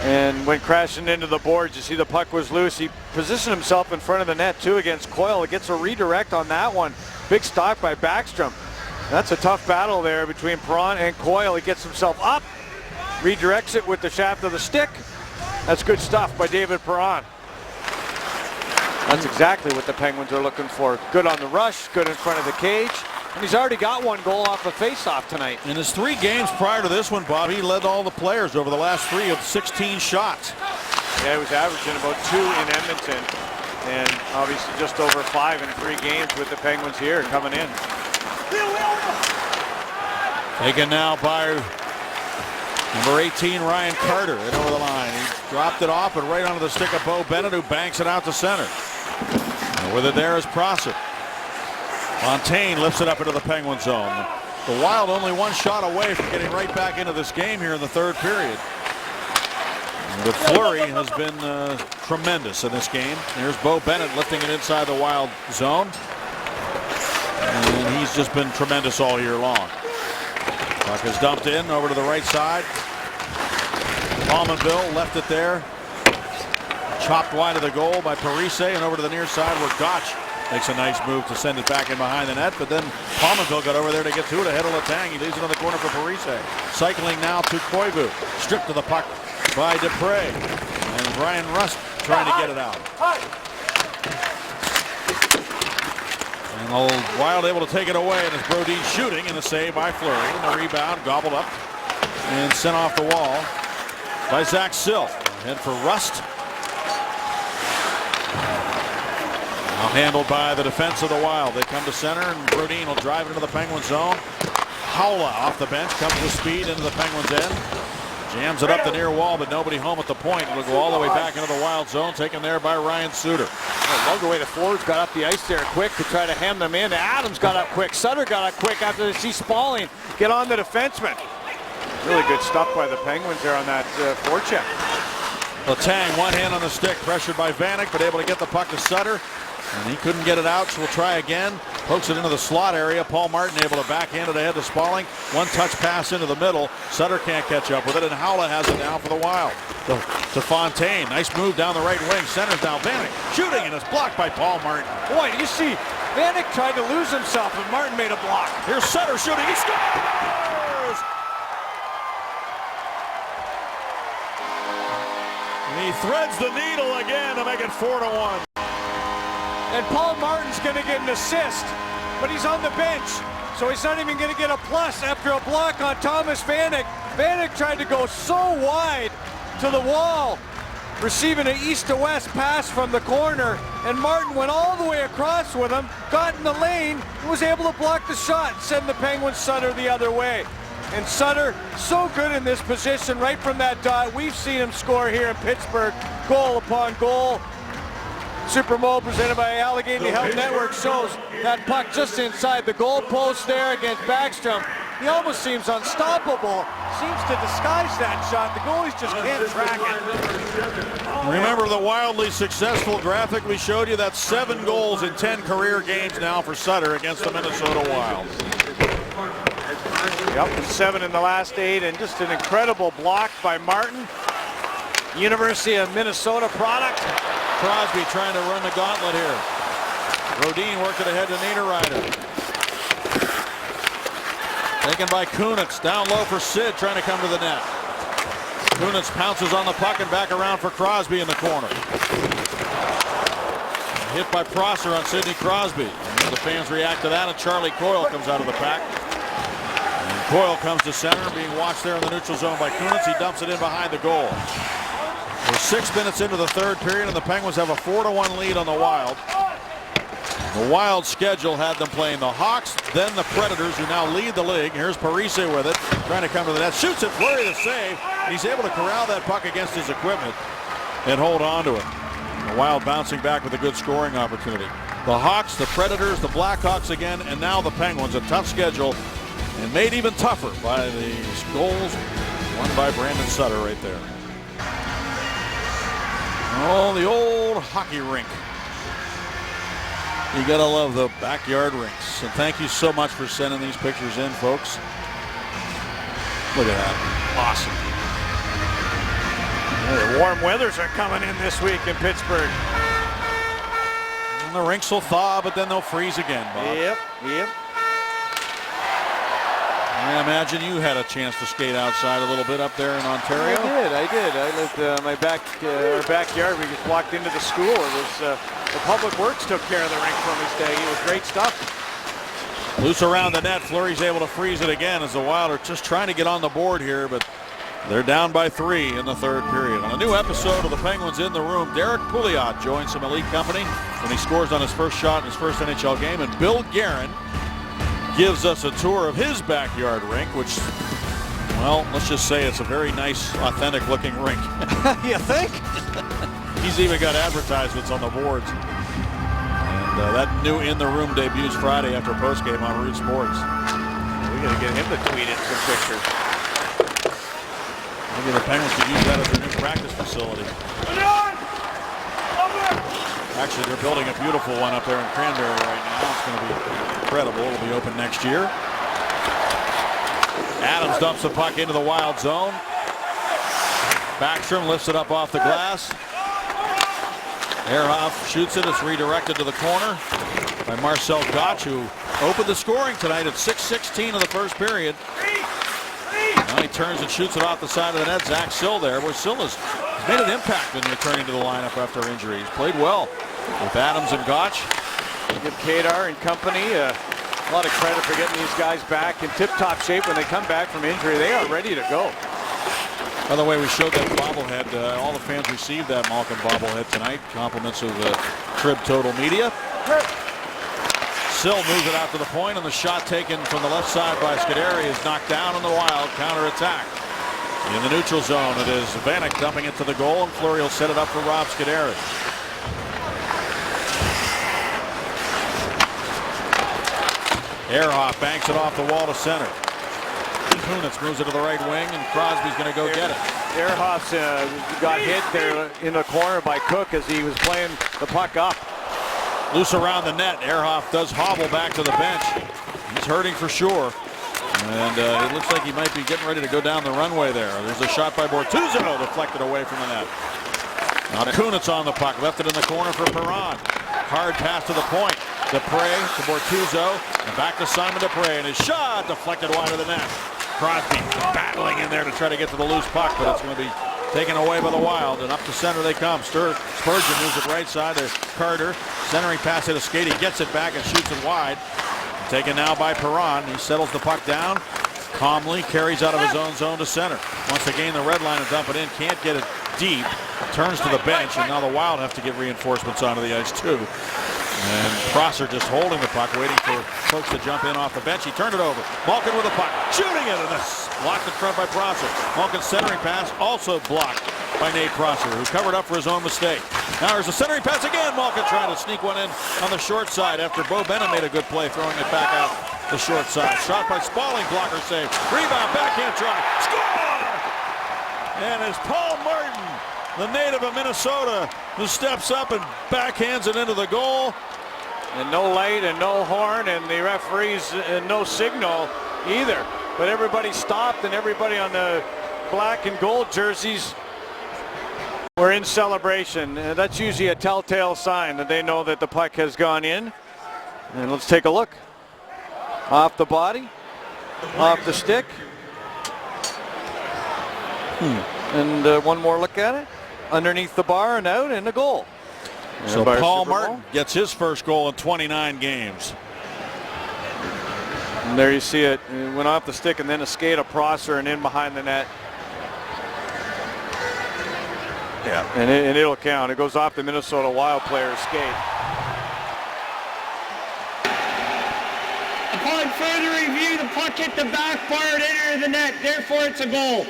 and went crashing into the boards. You see the puck was loose. He positioned himself in front of the net too against Coyle. It gets a redirect on that one. Big stop by Backstrom. That's a tough battle there between Perron and Coyle. He gets himself up, redirects it with the shaft of the stick. That's good stuff by David Perron. That's exactly what the Penguins are looking for. Good on the rush, good in front of the cage. And he's already got one goal off a face-off tonight. In his 3 games prior to this one, Bob, he led all the players over the last 3 of 16 shots. Yeah, he was averaging about 2 in Edmonton. And obviously just over 5 in 3 games with the Penguins here coming in. Taken now by number 18, Ryan Carter, in over the line. He dropped it off and right onto the stick of Bo Bennett, who banks it out to center. And with it there is Prosser. Fontaine lifts it up into the Penguin zone. The Wild only 1 shot away from getting right back into this game here in the 3rd period. But Fleury has been tremendous in this game. Here's Bo Bennett lifting it inside the Wild zone. And he's just been tremendous all year long. Puck is dumped in over to the right side. Palmenville left it there. Chopped wide of the goal by Parise, and over to the near side where Gotch makes a nice move to send it back in behind the net. But then Palmenville got over there to get to it ahead of Letang. He leaves it on the corner for Parise. Cycling now to Koivu. Stripped to the puck by Dupre. And Brian Rust trying to get it out. And the Wild able to take it away, and it's Brodin shooting, and a save by Fleury. And the rebound gobbled up and sent off the wall by Zach Sill. And for Rust. Now handled by the defense of the Wild. They come to center, and Brodin will drive into the Penguins zone. Howla off the bench, comes with speed into the Penguins end. Jams it up the near wall, but nobody home at the point. It'll go all the way back into the Wild zone, taken there by Ryan Suter. I love the way the forwards got up the ice there quick to try to hem them in. Adams got up quick. Sutter got up quick after they see Spalling get on the defenseman. Really good stuff by the Penguins there on that forecheck. Letang, one hand on the stick, pressured by Vanek, but able to get the puck to Sutter. And he couldn't get it out, so we'll try again. Pokes it into the slot area. Paul Martin able to backhand it ahead to Spalling. One touch pass into the middle. Sutter can't catch up with it, and Howla has it down for the Wild. To Fontaine. Nice move down the right wing. Centers down. Vanek shooting, and it's blocked by Paul Martin. Boy, you see, Vanek tried to lose himself, and Martin made a block. Here's Sutter shooting. He scores! And he threads the needle again to make it 4-1. And Paul Martin's going to get an assist, but he's on the bench, so he's not even going to get a plus after a block on Thomas Vanek. Vanek tried to go so wide to the wall, receiving an east to west pass from the corner, and Martin went all the way across with him, got in the lane, and was able to block the shot, send the Penguins Sutter the other way. And Sutter, so good in this position right from that dot. We've seen him score here in Pittsburgh, goal upon goal. Super Bowl presented by Allegheny Health Network shows that puck just inside the goal post there against Backstrom. He almost seems unstoppable. Seems to disguise that shot. The goalies just can't track it. Remember the wildly successful graphic we showed you? That's 7 goals in 10 career games now for Sutter against the Minnesota Wild. Yep, 7 in the last 8, and just an incredible block by Martin. University of Minnesota product. Crosby trying to run the gauntlet here. Brodin working ahead to Niederreiter. Taken by Kunitz. Down low for Sid, trying to come to the net. Kunitz pounces on the puck and back around for Crosby in the corner. Hit by Prosser on Sidney Crosby. And the fans react to that, and Charlie Coyle comes out of the pack. And Coyle comes to center, being watched there in the neutral zone by Kunitz. He dumps it in behind the goal. We're 6 minutes into the third period, and the Penguins have a 4-1 lead on the Wild. The Wild schedule had them playing the Hawks, then the Predators, who now lead the league. Here's Parise with it, trying to come to the net. Shoots it, Fleury to save. He's able to corral that puck against his equipment and hold on to it. The Wild bouncing back with a good scoring opportunity. The Hawks, the Predators, the Blackhawks again, and now the Penguins. A tough schedule, and made even tougher by these goals won by Brandon Sutter right there. Oh, the old hockey rink. You gotta love the backyard rinks. And thank you so much for sending these pictures in, folks. Look at that. Awesome. The warm weathers are coming in this week in Pittsburgh. And the rinks will thaw, but then they'll freeze again, Bob. Yep. I imagine you had a chance to skate outside a little bit up there in Ontario. I did. I lived my our backyard. We just walked into the school. It was the Public Works took care of the rink for me today. It was great stuff. Loose around the net. Fleury's able to freeze it again as the Wild are just trying to get on the board here, but they're down by 3 in the third period. On a new episode of the Penguins in the Room, Derek Pouliot joins some elite company when he scores on his first shot in his first NHL game, and Bill Guerin gives us a tour of his backyard rink, which, well, let's just say it's a very nice, authentic looking rink. You think? He's even got advertisements on the boards. And that new In the Room debuts Friday after postgame on Root Sports. We got to get him to tweet in some pictures. Maybe the Penguins could use that as their new practice facility. Actually, they're building a beautiful one up there in Cranberry right now. It's going to be incredible. It'll be open next year. Adams dumps the puck into the Wild zone. Backstrom lifts it up off the glass. Ehrhoff shoots it. It's redirected to the corner by Marcel Gottsch, who opened the scoring tonight at 6:16 of the first period. Now he turns and shoots it off the side of the net. Zach Sill there. Where Sill has made an impact in returning to the lineup after injury. He's played well with Adams and Gottsch. Give Kadar and company a lot of credit for getting these guys back in tip-top shape. When they come back from injury, they are ready to go. By the way, we showed that bobblehead. All the fans received that Malkin bobblehead tonight. Compliments of Trib Total Media. Sill moves it out to the point, and the shot taken from the left side by Scuderi is knocked down on the Wild counterattack. In the neutral zone, it is Vanek dumping it to the goal, and Fleury will set it up for Rob Scuderi. Ehrhoff banks it off the wall to center. Kunitz moves it to the right wing, and Crosby's going to go get it. Ehrhoff's got hit there in the corner by Cook as he was playing the puck up. Loose around the net. Ehrhoff does hobble back to the bench. He's hurting for sure. And it looks like he might be getting ready to go down the runway there. There's a shot by Bortuzzo deflected away from the net. Now Kunitz on the puck. Left it in the corner for Perron. Hard pass to the point. Dupre to Bortuzzo. And back to Simon Dupre. And his shot deflected wide of the net. Crosby battling in there to try to get to the loose puck, but it's going to be taken away by the Wild, and up to center they come. Spurgeon moves it right side to Carter. Centering pass to Skate. He gets it back and shoots it wide. Taken now by Perron. He settles the puck down. Calmly carries out of his own zone to center. Wants to gain the red line and dump it in. Can't get it deep. Turns to the bench, and now the Wild have to get reinforcements onto the ice too. And Prosser just holding the puck, waiting for folks to jump in off the bench. He turned it over. Malkin with the puck, shooting it, and this blocked in front by Prosser. Malkin's centering pass also blocked by Nate Prosser, who covered up for his own mistake. Now there's a centering pass again. Malkin trying to sneak one in on the short side after Bo Bennett made a good play, throwing it back out the short side. Shot by Spaulding, blocker save. Rebound, backhand try, score! And it's Paul Martin, the native of Minnesota, who steps up and backhands it into the goal. And no light and no horn, and the referees no signal either. But everybody stopped, and everybody on the black and gold jerseys were in celebration. That's usually a telltale sign that they know that the puck has gone in. And let's take a look. Off the body, off the stick. And one more look at it. Underneath the bar and out and a goal. So And Paul Super Martin Bowl. gets his first goal in 29 games. And there you see it. It went off the stick and then a skate of Prosser and in behind the net. Yeah, and it'll count. It goes off the Minnesota Wild player's skate. Upon further review, the puck hit the back bar and entered the net. Therefore, it's a goal.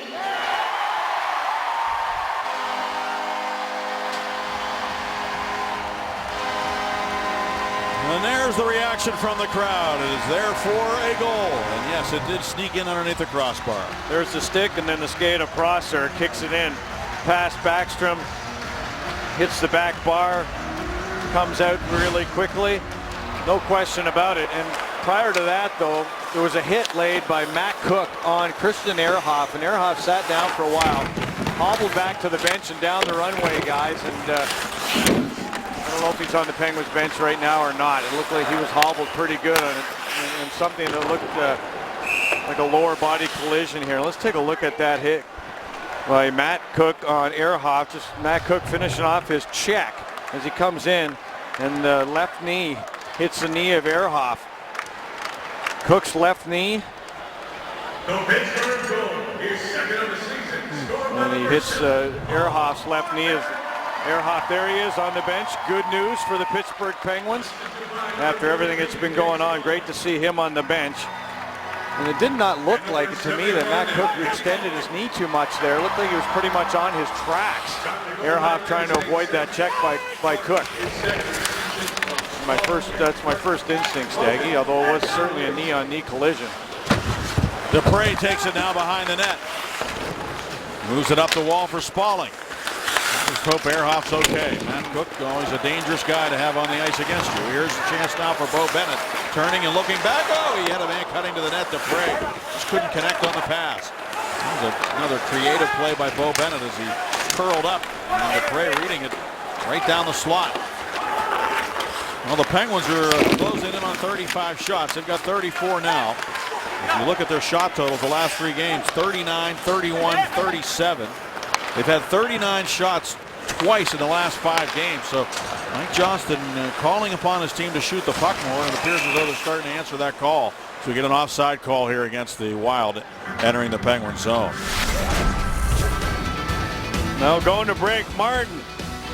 And there's the reaction from the crowd. It is there for a goal. And yes, it did sneak in underneath the crossbar. There's the stick and then the skate of Prosser. Kicks it in. Past Backstrom. Hits the back bar. Comes out really quickly. No question about it. And prior to that, though, there was a hit laid by Matt Cook on Christian Ehrhoff. And Ehrhoff sat down for a while. Hobbled back to the bench and down the runway, guys. And I don't know if he's on the Penguins bench right now or not. It looked like he was hobbled pretty good on it, and something that looked like a lower body collision here. Let's take a look at that hit by Matt Cook on Ehrhoff. Just Matt Cook finishing off his check as he comes in, and the left knee hits the knee of Ehrhoff. Cook's left knee. And he hits Ehrhoff's left knee. Ehrhoff, there he is on the bench. Good news for the Pittsburgh Penguins. After everything that's been going on, great to see him on the bench. And it did not look like it to me that Matt Cook extended his knee too much there. It looked like he was pretty much on his tracks. Ehrhoff trying to avoid that check by Cook. That's my first instinct, Staggy, although it was certainly a knee-on-knee collision. Dupre takes it now behind the net. Moves it up the wall for Spalling. Just hope Ehrhoff's okay. Matt Cook, always a dangerous guy to have on the ice against you. Here's a chance now for Bo Bennett. Turning and looking back. Oh, he had a man cutting to the net. Dupre just couldn't connect on the pass. That was another creative play by Bo Bennett as he curled up. And Dupre reading it right down the slot. Well, the Penguins are closing in on 35 shots. They've got 34 now. If you look at their shot totals, the last 3 games, 39, 31, 37. They've had 39 shots twice in the last 5 games. So Mike Johnston calling upon his team to shoot the puck more, and it appears as though they're starting to answer that call. So we get an offside call here against the Wild entering the Penguin zone. Now going to break, Martin.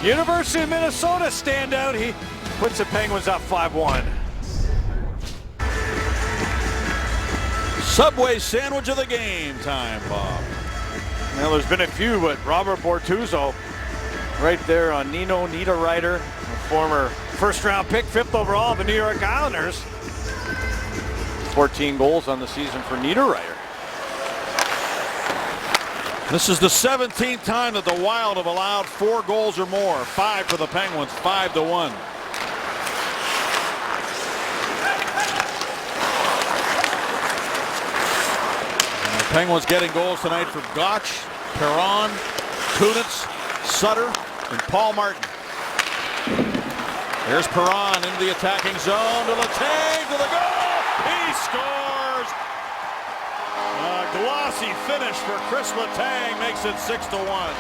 University of Minnesota standout. He puts the Penguins up 5-1. Subway sandwich of the game time, Bob. Now there's been a few, but Robert Bortuzzo right there on Nino Niederreiter, former first-round pick, 5th overall of the New York Islanders. 14 goals on the season for Niederreiter. This is the 17th time that the Wild have allowed 4 goals or more. 5 for the Penguins, 5-1. Penguins getting goals tonight for Gotch, Perron, Kunitz, Sutter, and Paul Martin. There's Perron into the attacking zone to Letang to the goal. He scores. A glossy finish for Chris Letang makes it 6-1.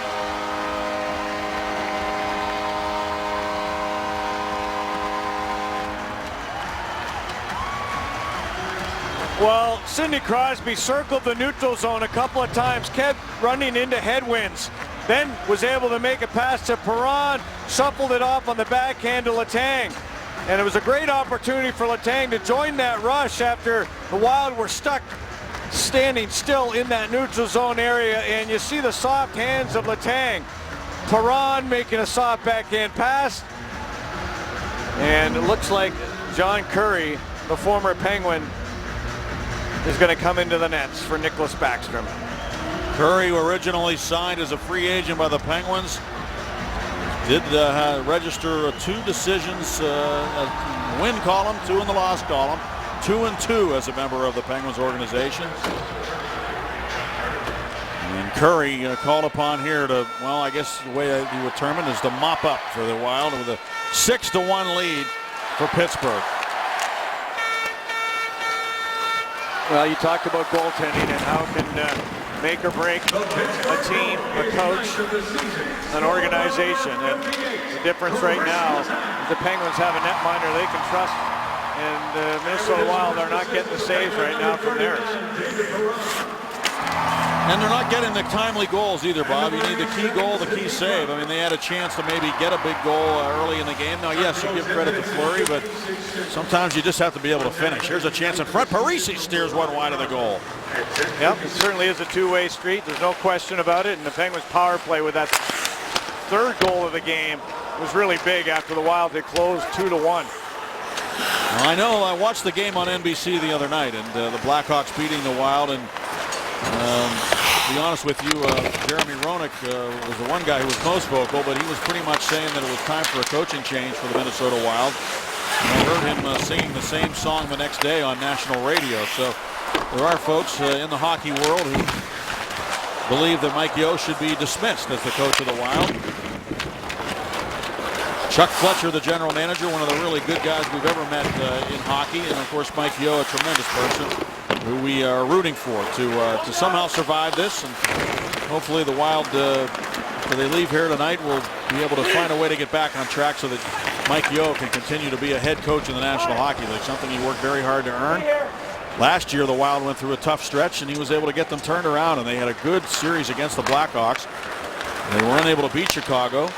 Well, Sidney Crosby circled the neutral zone a couple of times, kept running into headwinds, then was able to make a pass to Perron, shuffled it off on the backhand to Letang. And it was a great opportunity for Letang to join that rush after the Wild were stuck standing still in that neutral zone area. And you see the soft hands of Letang. Perron making a soft backhand pass. And it looks like John Curry, the former Penguin, is going to come into the nets for Nicholas Backstrom. Curry, who originally signed as a free agent by the Penguins, did register 2 decisions, a win column, 2 in the loss column, 2-2 as a member of the Penguins organization. And Curry called upon here to, well, I guess the way you would term it is to mop up for the Wild with a 6-1 lead for Pittsburgh. Well, you talked about goaltending and how can make or break a team, a coach, an organization. And the difference right now is the Penguins have a netminder they can trust, and the Minnesota Wild are not getting the saves right now from theirs. And they're not getting the timely goals either, Bob. You need the key goal, the key save. I mean, they had a chance to maybe get a big goal early in the game. Now, yes, you give credit to Fleury, but sometimes you just have to be able to finish. Here's a chance in front. Parise steers one wide of the goal. Yep, it certainly is a two-way street. There's no question about it. And the Penguins' power play with that third goal of the game was really big after the Wild had closed 2-1. Well, I know. I watched the game on NBC the other night, and the Blackhawks beating the Wild. And to be honest with you, Jeremy Roenick was the one guy who was most vocal, but he was pretty much saying that it was time for a coaching change for the Minnesota Wild. And I heard him singing the same song the next day on national radio. So there are folks in the hockey world who believe that Mike Yeo should be dismissed as the coach of the Wild. Chuck Fletcher, the general manager, one of the really good guys we've ever met in hockey, and of course Mike Yeo, a tremendous person who we are rooting for to somehow survive this, and hopefully the Wild, when they leave here tonight, will be able to find a way to get back on track so that Mike Yeo can continue to be a head coach in the National Hockey League, something he worked very hard to earn. Last year the Wild went through a tough stretch, and he was able to get them turned around, and they had a good series against the Blackhawks. They were unable to beat Chicago.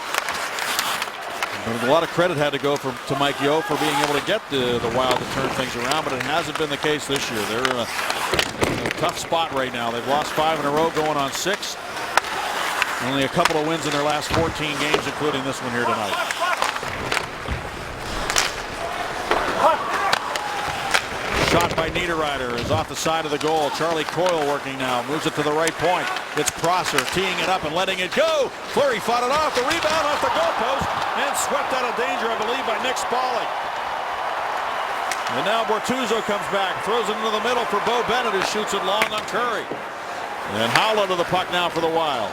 But a lot of credit had to go to Mike Yeo for being able to get the Wild to turn things around, but it hasn't been the case this year. They're in a tough spot right now. They've lost 5 in a row, going on 6. Only a couple of wins in their last 14 games, including this one here tonight. Shot by Niederreiter is off the side of the goal. Charlie Coyle working now. Moves it to the right point. It's Prosser teeing it up and letting it go. Fleury fought it off. The rebound off the goalpost and swept out of danger, I believe, by Nick Spaulding. And now Bortuzzo comes back. Throws it into the middle for Bo Bennett, who shoots it long on Curry. And Howland to the puck now for the Wild.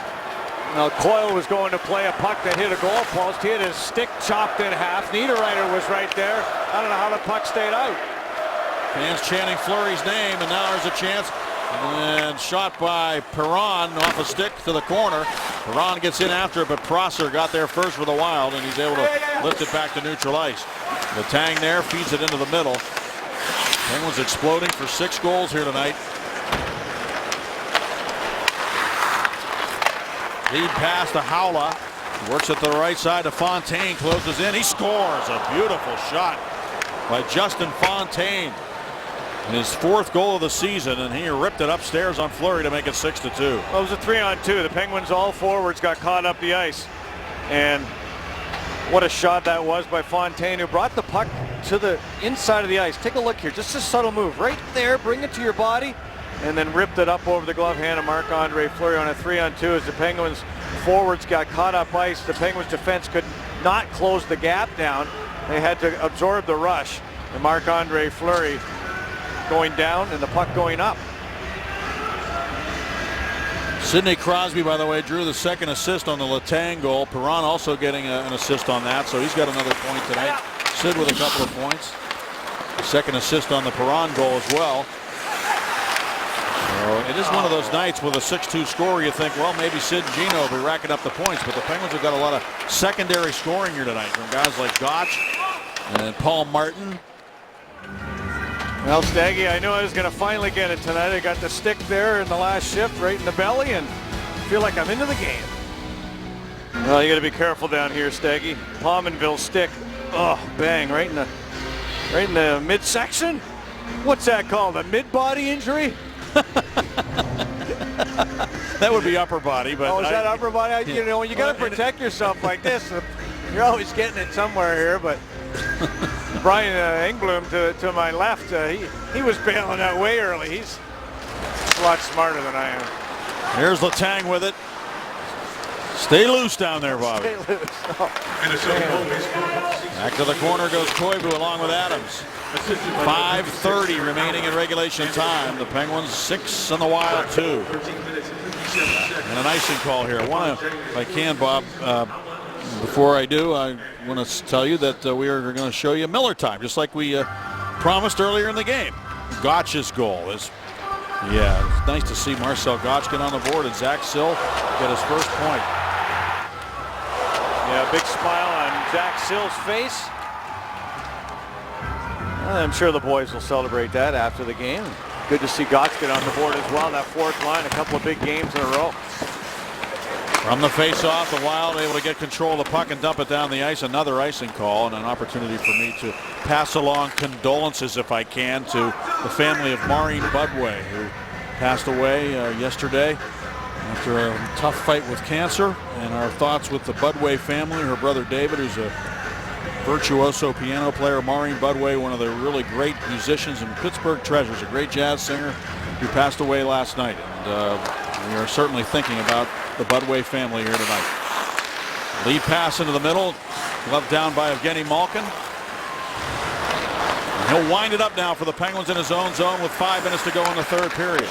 Now Coyle was going to play a puck that hit a goalpost. He had his stick chopped in half. Niederreiter was right there. I don't know how the puck stayed out. Fans chanting Fleury's name, and now there's a chance. And shot by Perron off a stick to the corner. Perron gets in after it, but Prosser got there first for the Wild, and he's able to lift it back to neutral ice. The Tang there feeds it into the middle. Penguins exploding for 6 goals here tonight. Lead pass to Haula. Works at the right side to Fontaine. Closes in. He scores. A beautiful shot by Justin Fontaine. His 4th goal of the season, and he ripped it upstairs on Fleury to make it 6-2. Well, it was a 3-on-2. The Penguins, all forwards, got caught up the ice. And what a shot that was by Fontaine, who brought the puck to the inside of the ice. Take a look here. Just a subtle move. Right there. Bring it to your body. And then ripped it up over the glove hand of Marc-Andre Fleury on a 3-on-2 as the Penguins forwards got caught up ice. The Penguins defense could not close the gap down. They had to absorb the rush. And Marc-Andre Fleury going down and the puck going up. Sidney Crosby, by the way, drew the 2nd assist on the Letang goal. Perron also getting an assist on that, so he's got another point tonight. Sid with a couple of points. 2nd assist on the Perron goal as well. So it is one of those nights with a 6-2 score. You think, well, maybe Sid and Gino will be racking up the points, but the Penguins have got a lot of secondary scoring here tonight from guys like Gotch and Paul Martin. Well, Staggy, I knew I was going to finally get it tonight. I got the stick there in the last shift, right in the belly, and feel like I'm into the game. Well, you got to be careful down here, Staggy. Pominville stick, oh, bang, right in the midsection. What's that called? A mid-body injury? That would be upper body, but oh, is that upper body? You know, you got to protect yourself like this. You're always getting it somewhere here, but. Brian Engblom to my left, he was bailing out way early. He's a lot smarter than I am. Here's Letang with it. Stay loose down there, Bobby. Stay loose. Oh, back to the corner goes Koivu along with Adams. 5:30 remaining in regulation time. The Penguins 6 and the Wild 2. And an icing call here. I want to, if I can, Bob, before I do, I want to tell you that we are going to show you Miller time, just like we promised earlier in the game. Gotch's goal is Yeah, it's nice to see Marcel Goc get on the board and Zach Sill get his first point. Yeah, big smile on Zach Sill's face. I'm sure the boys will celebrate that after the game. Good to see Goc get on the board as well. That fourth line, a couple of big games in a row. From the face-off, the Wild able to get control of the puck and dump it down the ice. Another icing call and an opportunity for me to pass along condolences, if I can, to the family of Maureen Budway, who passed away yesterday after a tough fight with cancer. And our thoughts with the Budway family. Her brother David, who's a virtuoso piano player. Maureen Budway, one of the really great musicians and Pittsburgh treasures, a great jazz singer who passed away last night. And we are certainly thinking about the Budway family here tonight. Lead pass into the middle, left down by Evgeny Malkin. And he'll wind it up now for the Penguins in his own zone with 5 minutes to go in the third period.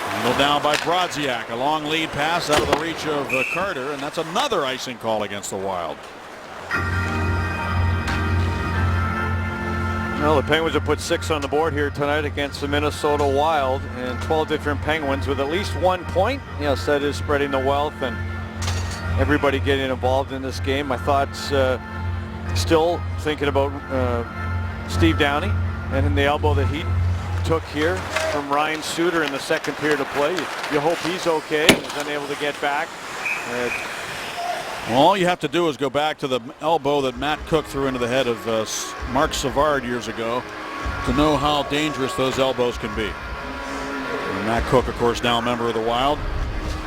Handled down by Brodziak. A long lead pass out of the reach of Carter, and that's another icing call against the Wild. Well, the Penguins have put 6 on the board here tonight against the Minnesota Wild, and 12 different Penguins with at least 1 point. Yes, that is spreading the wealth and everybody getting involved in this game. My thoughts still thinking about Steve Downey and in the elbow that he took here from Ryan Suter in the second period of play. You hope he's okay and is unable to get back. Well, all you have to do is go back to the elbow that Matt Cook threw into the head of Mark Savard years ago to know how dangerous those elbows can be. And Matt Cook, of course, now a member of the Wild.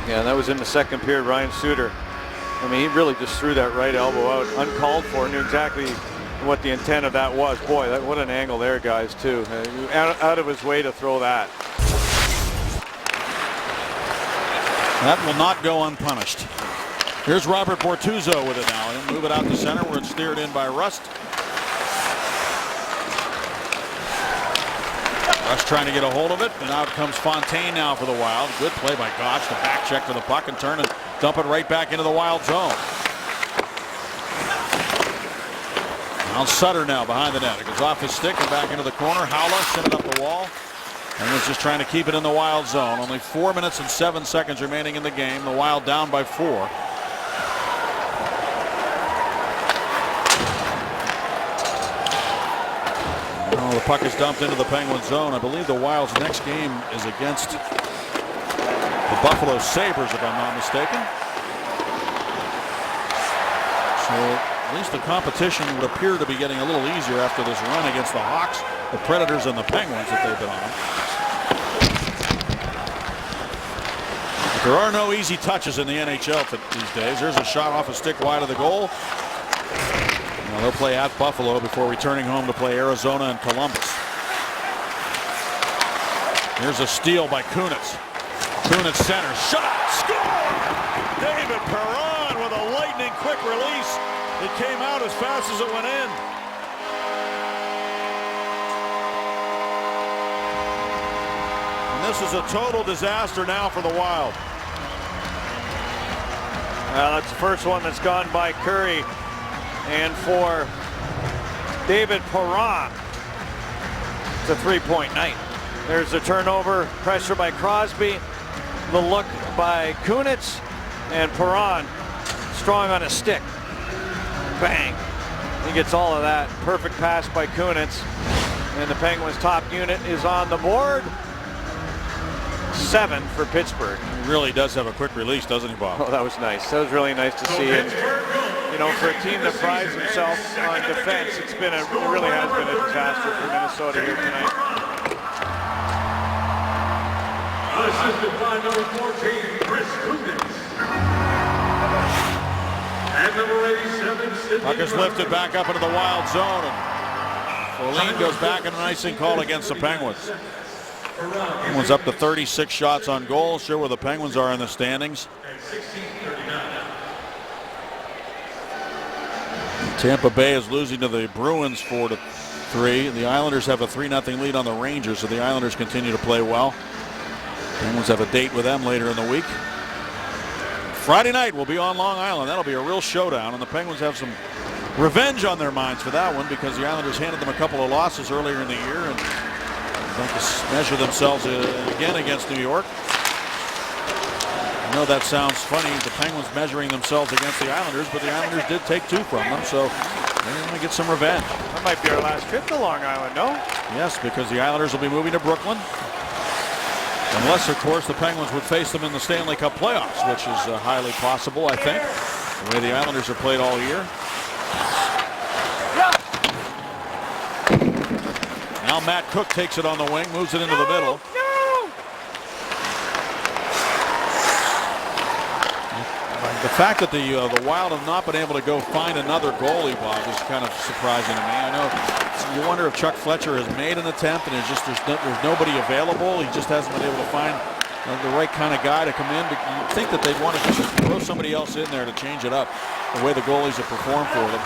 Yeah, that was in the second period. Ryan Suter, I mean, he really just threw that right elbow out uncalled for. Knew exactly what the intent of that was. Boy, what an angle there, guys, too. Out of his way to throw that. That will not go unpunished. Here's Robert Bortuzzo with it now. He'll move it out to center where it's steered in by Rust. Rust trying to get a hold of it, and out comes Fontaine now for the Wild. Good play by Goc to back check to the puck and turn and dump it right back into the Wild zone. Now Sutter now behind the net. It goes off his stick and back into the corner. Howla sent it up the wall. And was just trying to keep it in the Wild zone. Only 4 minutes and 7 seconds remaining in the game. The Wild down by 4. Oh, the puck is dumped into the Penguin zone. I believe the Wild's next game is against the Buffalo Sabres, if I'm not mistaken. So at least the competition would appear to be getting a little easier after this run against the Hawks, the Predators, and the Penguins that they've been on. But there are no easy touches in the NHL these days. There's a shot off a stick wide of the goal. Now they'll play at Buffalo before returning home to play Arizona and Columbus. Here's a steal by Kunitz. Kunitz center, shot, score! David Perron with a lightning quick release. It came out as fast as it went in. And this is a total disaster now for the Wild. That's the first one that's gone by Curry. And for David Perron, it's a 3-point night. There's a turnover, pressure by Crosby, the look by Kunitz, and Perron strong on a stick. Bang. He gets all of that. Perfect pass by Kunitz. And the Penguins' top unit is on the board. 7 for Pittsburgh. He really does have a quick release, doesn't he, Bob? Oh, that was nice. That was really nice to see. And, you know, for a team that prides itself on defense, it really has been a disaster for Minnesota here tonight. Assisted by number 14, Chris Kunitz. And number 87, puck is lifted back up into the Wild zone. And Folin goes back in an icing call against the Penguins. Penguins up to 36 shots on goal. Sure where the Penguins are in the standings. Tampa Bay is losing to the Bruins 4-3. The Islanders have a 3-0 lead on the Rangers, so the Islanders continue to play well. Penguins have a date with them later in the week. Friday night will be on Long Island. That'll be a real showdown, and the Penguins have some revenge on their minds for that one because the Islanders handed them a couple of losses earlier in the year, and Going to measure themselves again against New York. I know that sounds funny, the Penguins measuring themselves against the Islanders, but the Islanders did take 2 from them, so they're going to get some revenge. That might be our last trip to Long Island, no? Yes, because the Islanders will be moving to Brooklyn. Unless, of course, the Penguins would face them in the Stanley Cup playoffs, which is highly possible, I think, the way the Islanders have played all year. Now Matt Cook takes it on the wing, moves it into the middle. The fact that the Wild have not been able to go find another goalie, Bob, is kind of surprising to me. I know you wonder if Chuck Fletcher has made an attempt and there's nobody available. He just hasn't been able to find the right kind of guy to come in. But you'd think that they'd want to just throw somebody else in there to change it up, the way the goalies have performed for them.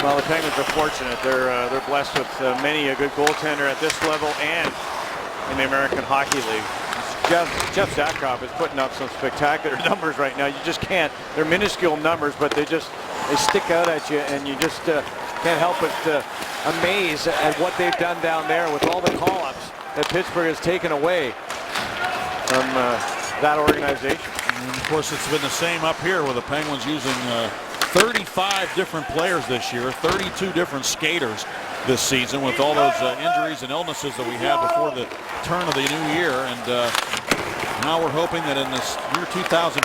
Well, the Penguins are fortunate. They're blessed with many a good goaltender at this level and in the American Hockey League. Jeff Zatkoff is putting up some spectacular numbers right now. You just can't. They're minuscule numbers, but they stick out at you, and you just can't help but amaze at what they've done down there with all the call-ups that Pittsburgh has taken away from that organization. And of course, it's been the same up here with the Penguins using 35 different players this year, 32 different skaters this season with all those injuries and illnesses that we had before the turn of the new year. And now we're hoping that in this year 2015,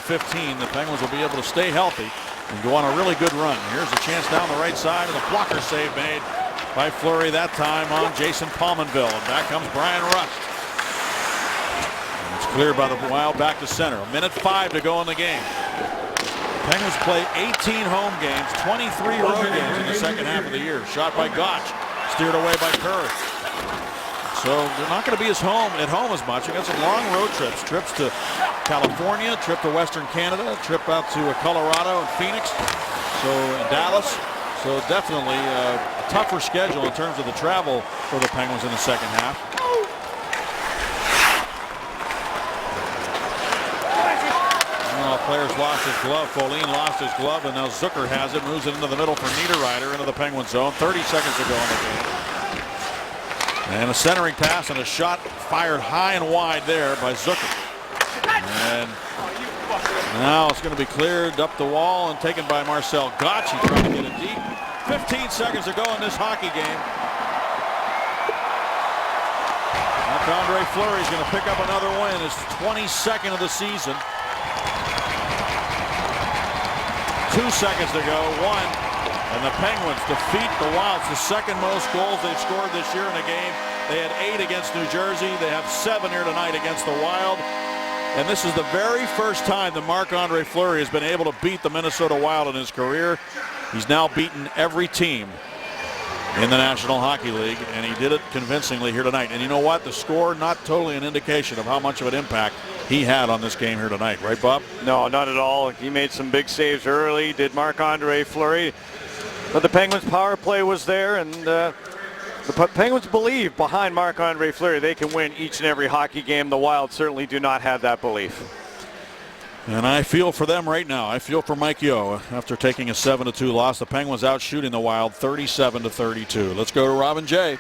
the Penguins will be able to stay healthy and go on a really good run. Here's a chance down the right side, and the blocker save made by Fleury that time on Jason Pominville. And back comes Brian Rust. And it's cleared by the Wild back to center. 1:05 to go in the game. Penguins play 18 home games, 23 road games in the second half of the year. Shot by Gotch, steered away by Curry. So they're not going to be at home as much. They got some long road trips to California, trip to Western Canada, trip out to Colorado and Phoenix, so in Dallas. So definitely a tougher schedule in terms of the travel for the Penguins in the second half. Players lost his glove. Folin lost his glove, and now Zucker has it. Moves it into the middle for Niederreiter into the Penguin zone. 30 seconds to go in the game. And a centering pass and a shot fired high and wide there by Zucker. And now it's going to be cleared up the wall and taken by Marcel Gotch. He's trying to get it deep. 15 seconds to go in this hockey game. Marc-Andre Fleury is going to pick up another win. His 22nd of the season. 2 seconds to go, 1, and the Penguins defeat the Wild. It's the second most goals they've scored this year in a game. They had 8 against New Jersey. They have 7 here tonight against the Wild. And this is the very first time that Marc-Andre Fleury has been able to beat the Minnesota Wild in his career. He's now beaten every team in the National Hockey League, and he did it convincingly here tonight. And you know what? The score, not totally an indication of how much of an impact he had on this game here tonight. Right, Bob? No, not at all. He made some big saves early, did Marc-Andre Fleury. But the Penguins' power play was there, and the Penguins believe behind Marc-Andre Fleury they can win each and every hockey game. The Wild certainly do not have that belief. And I feel for them right now. I feel for Mike Yeo after taking a 7-2 loss. The Penguins out shooting the Wild 37-32. Let's go to Robin Jay.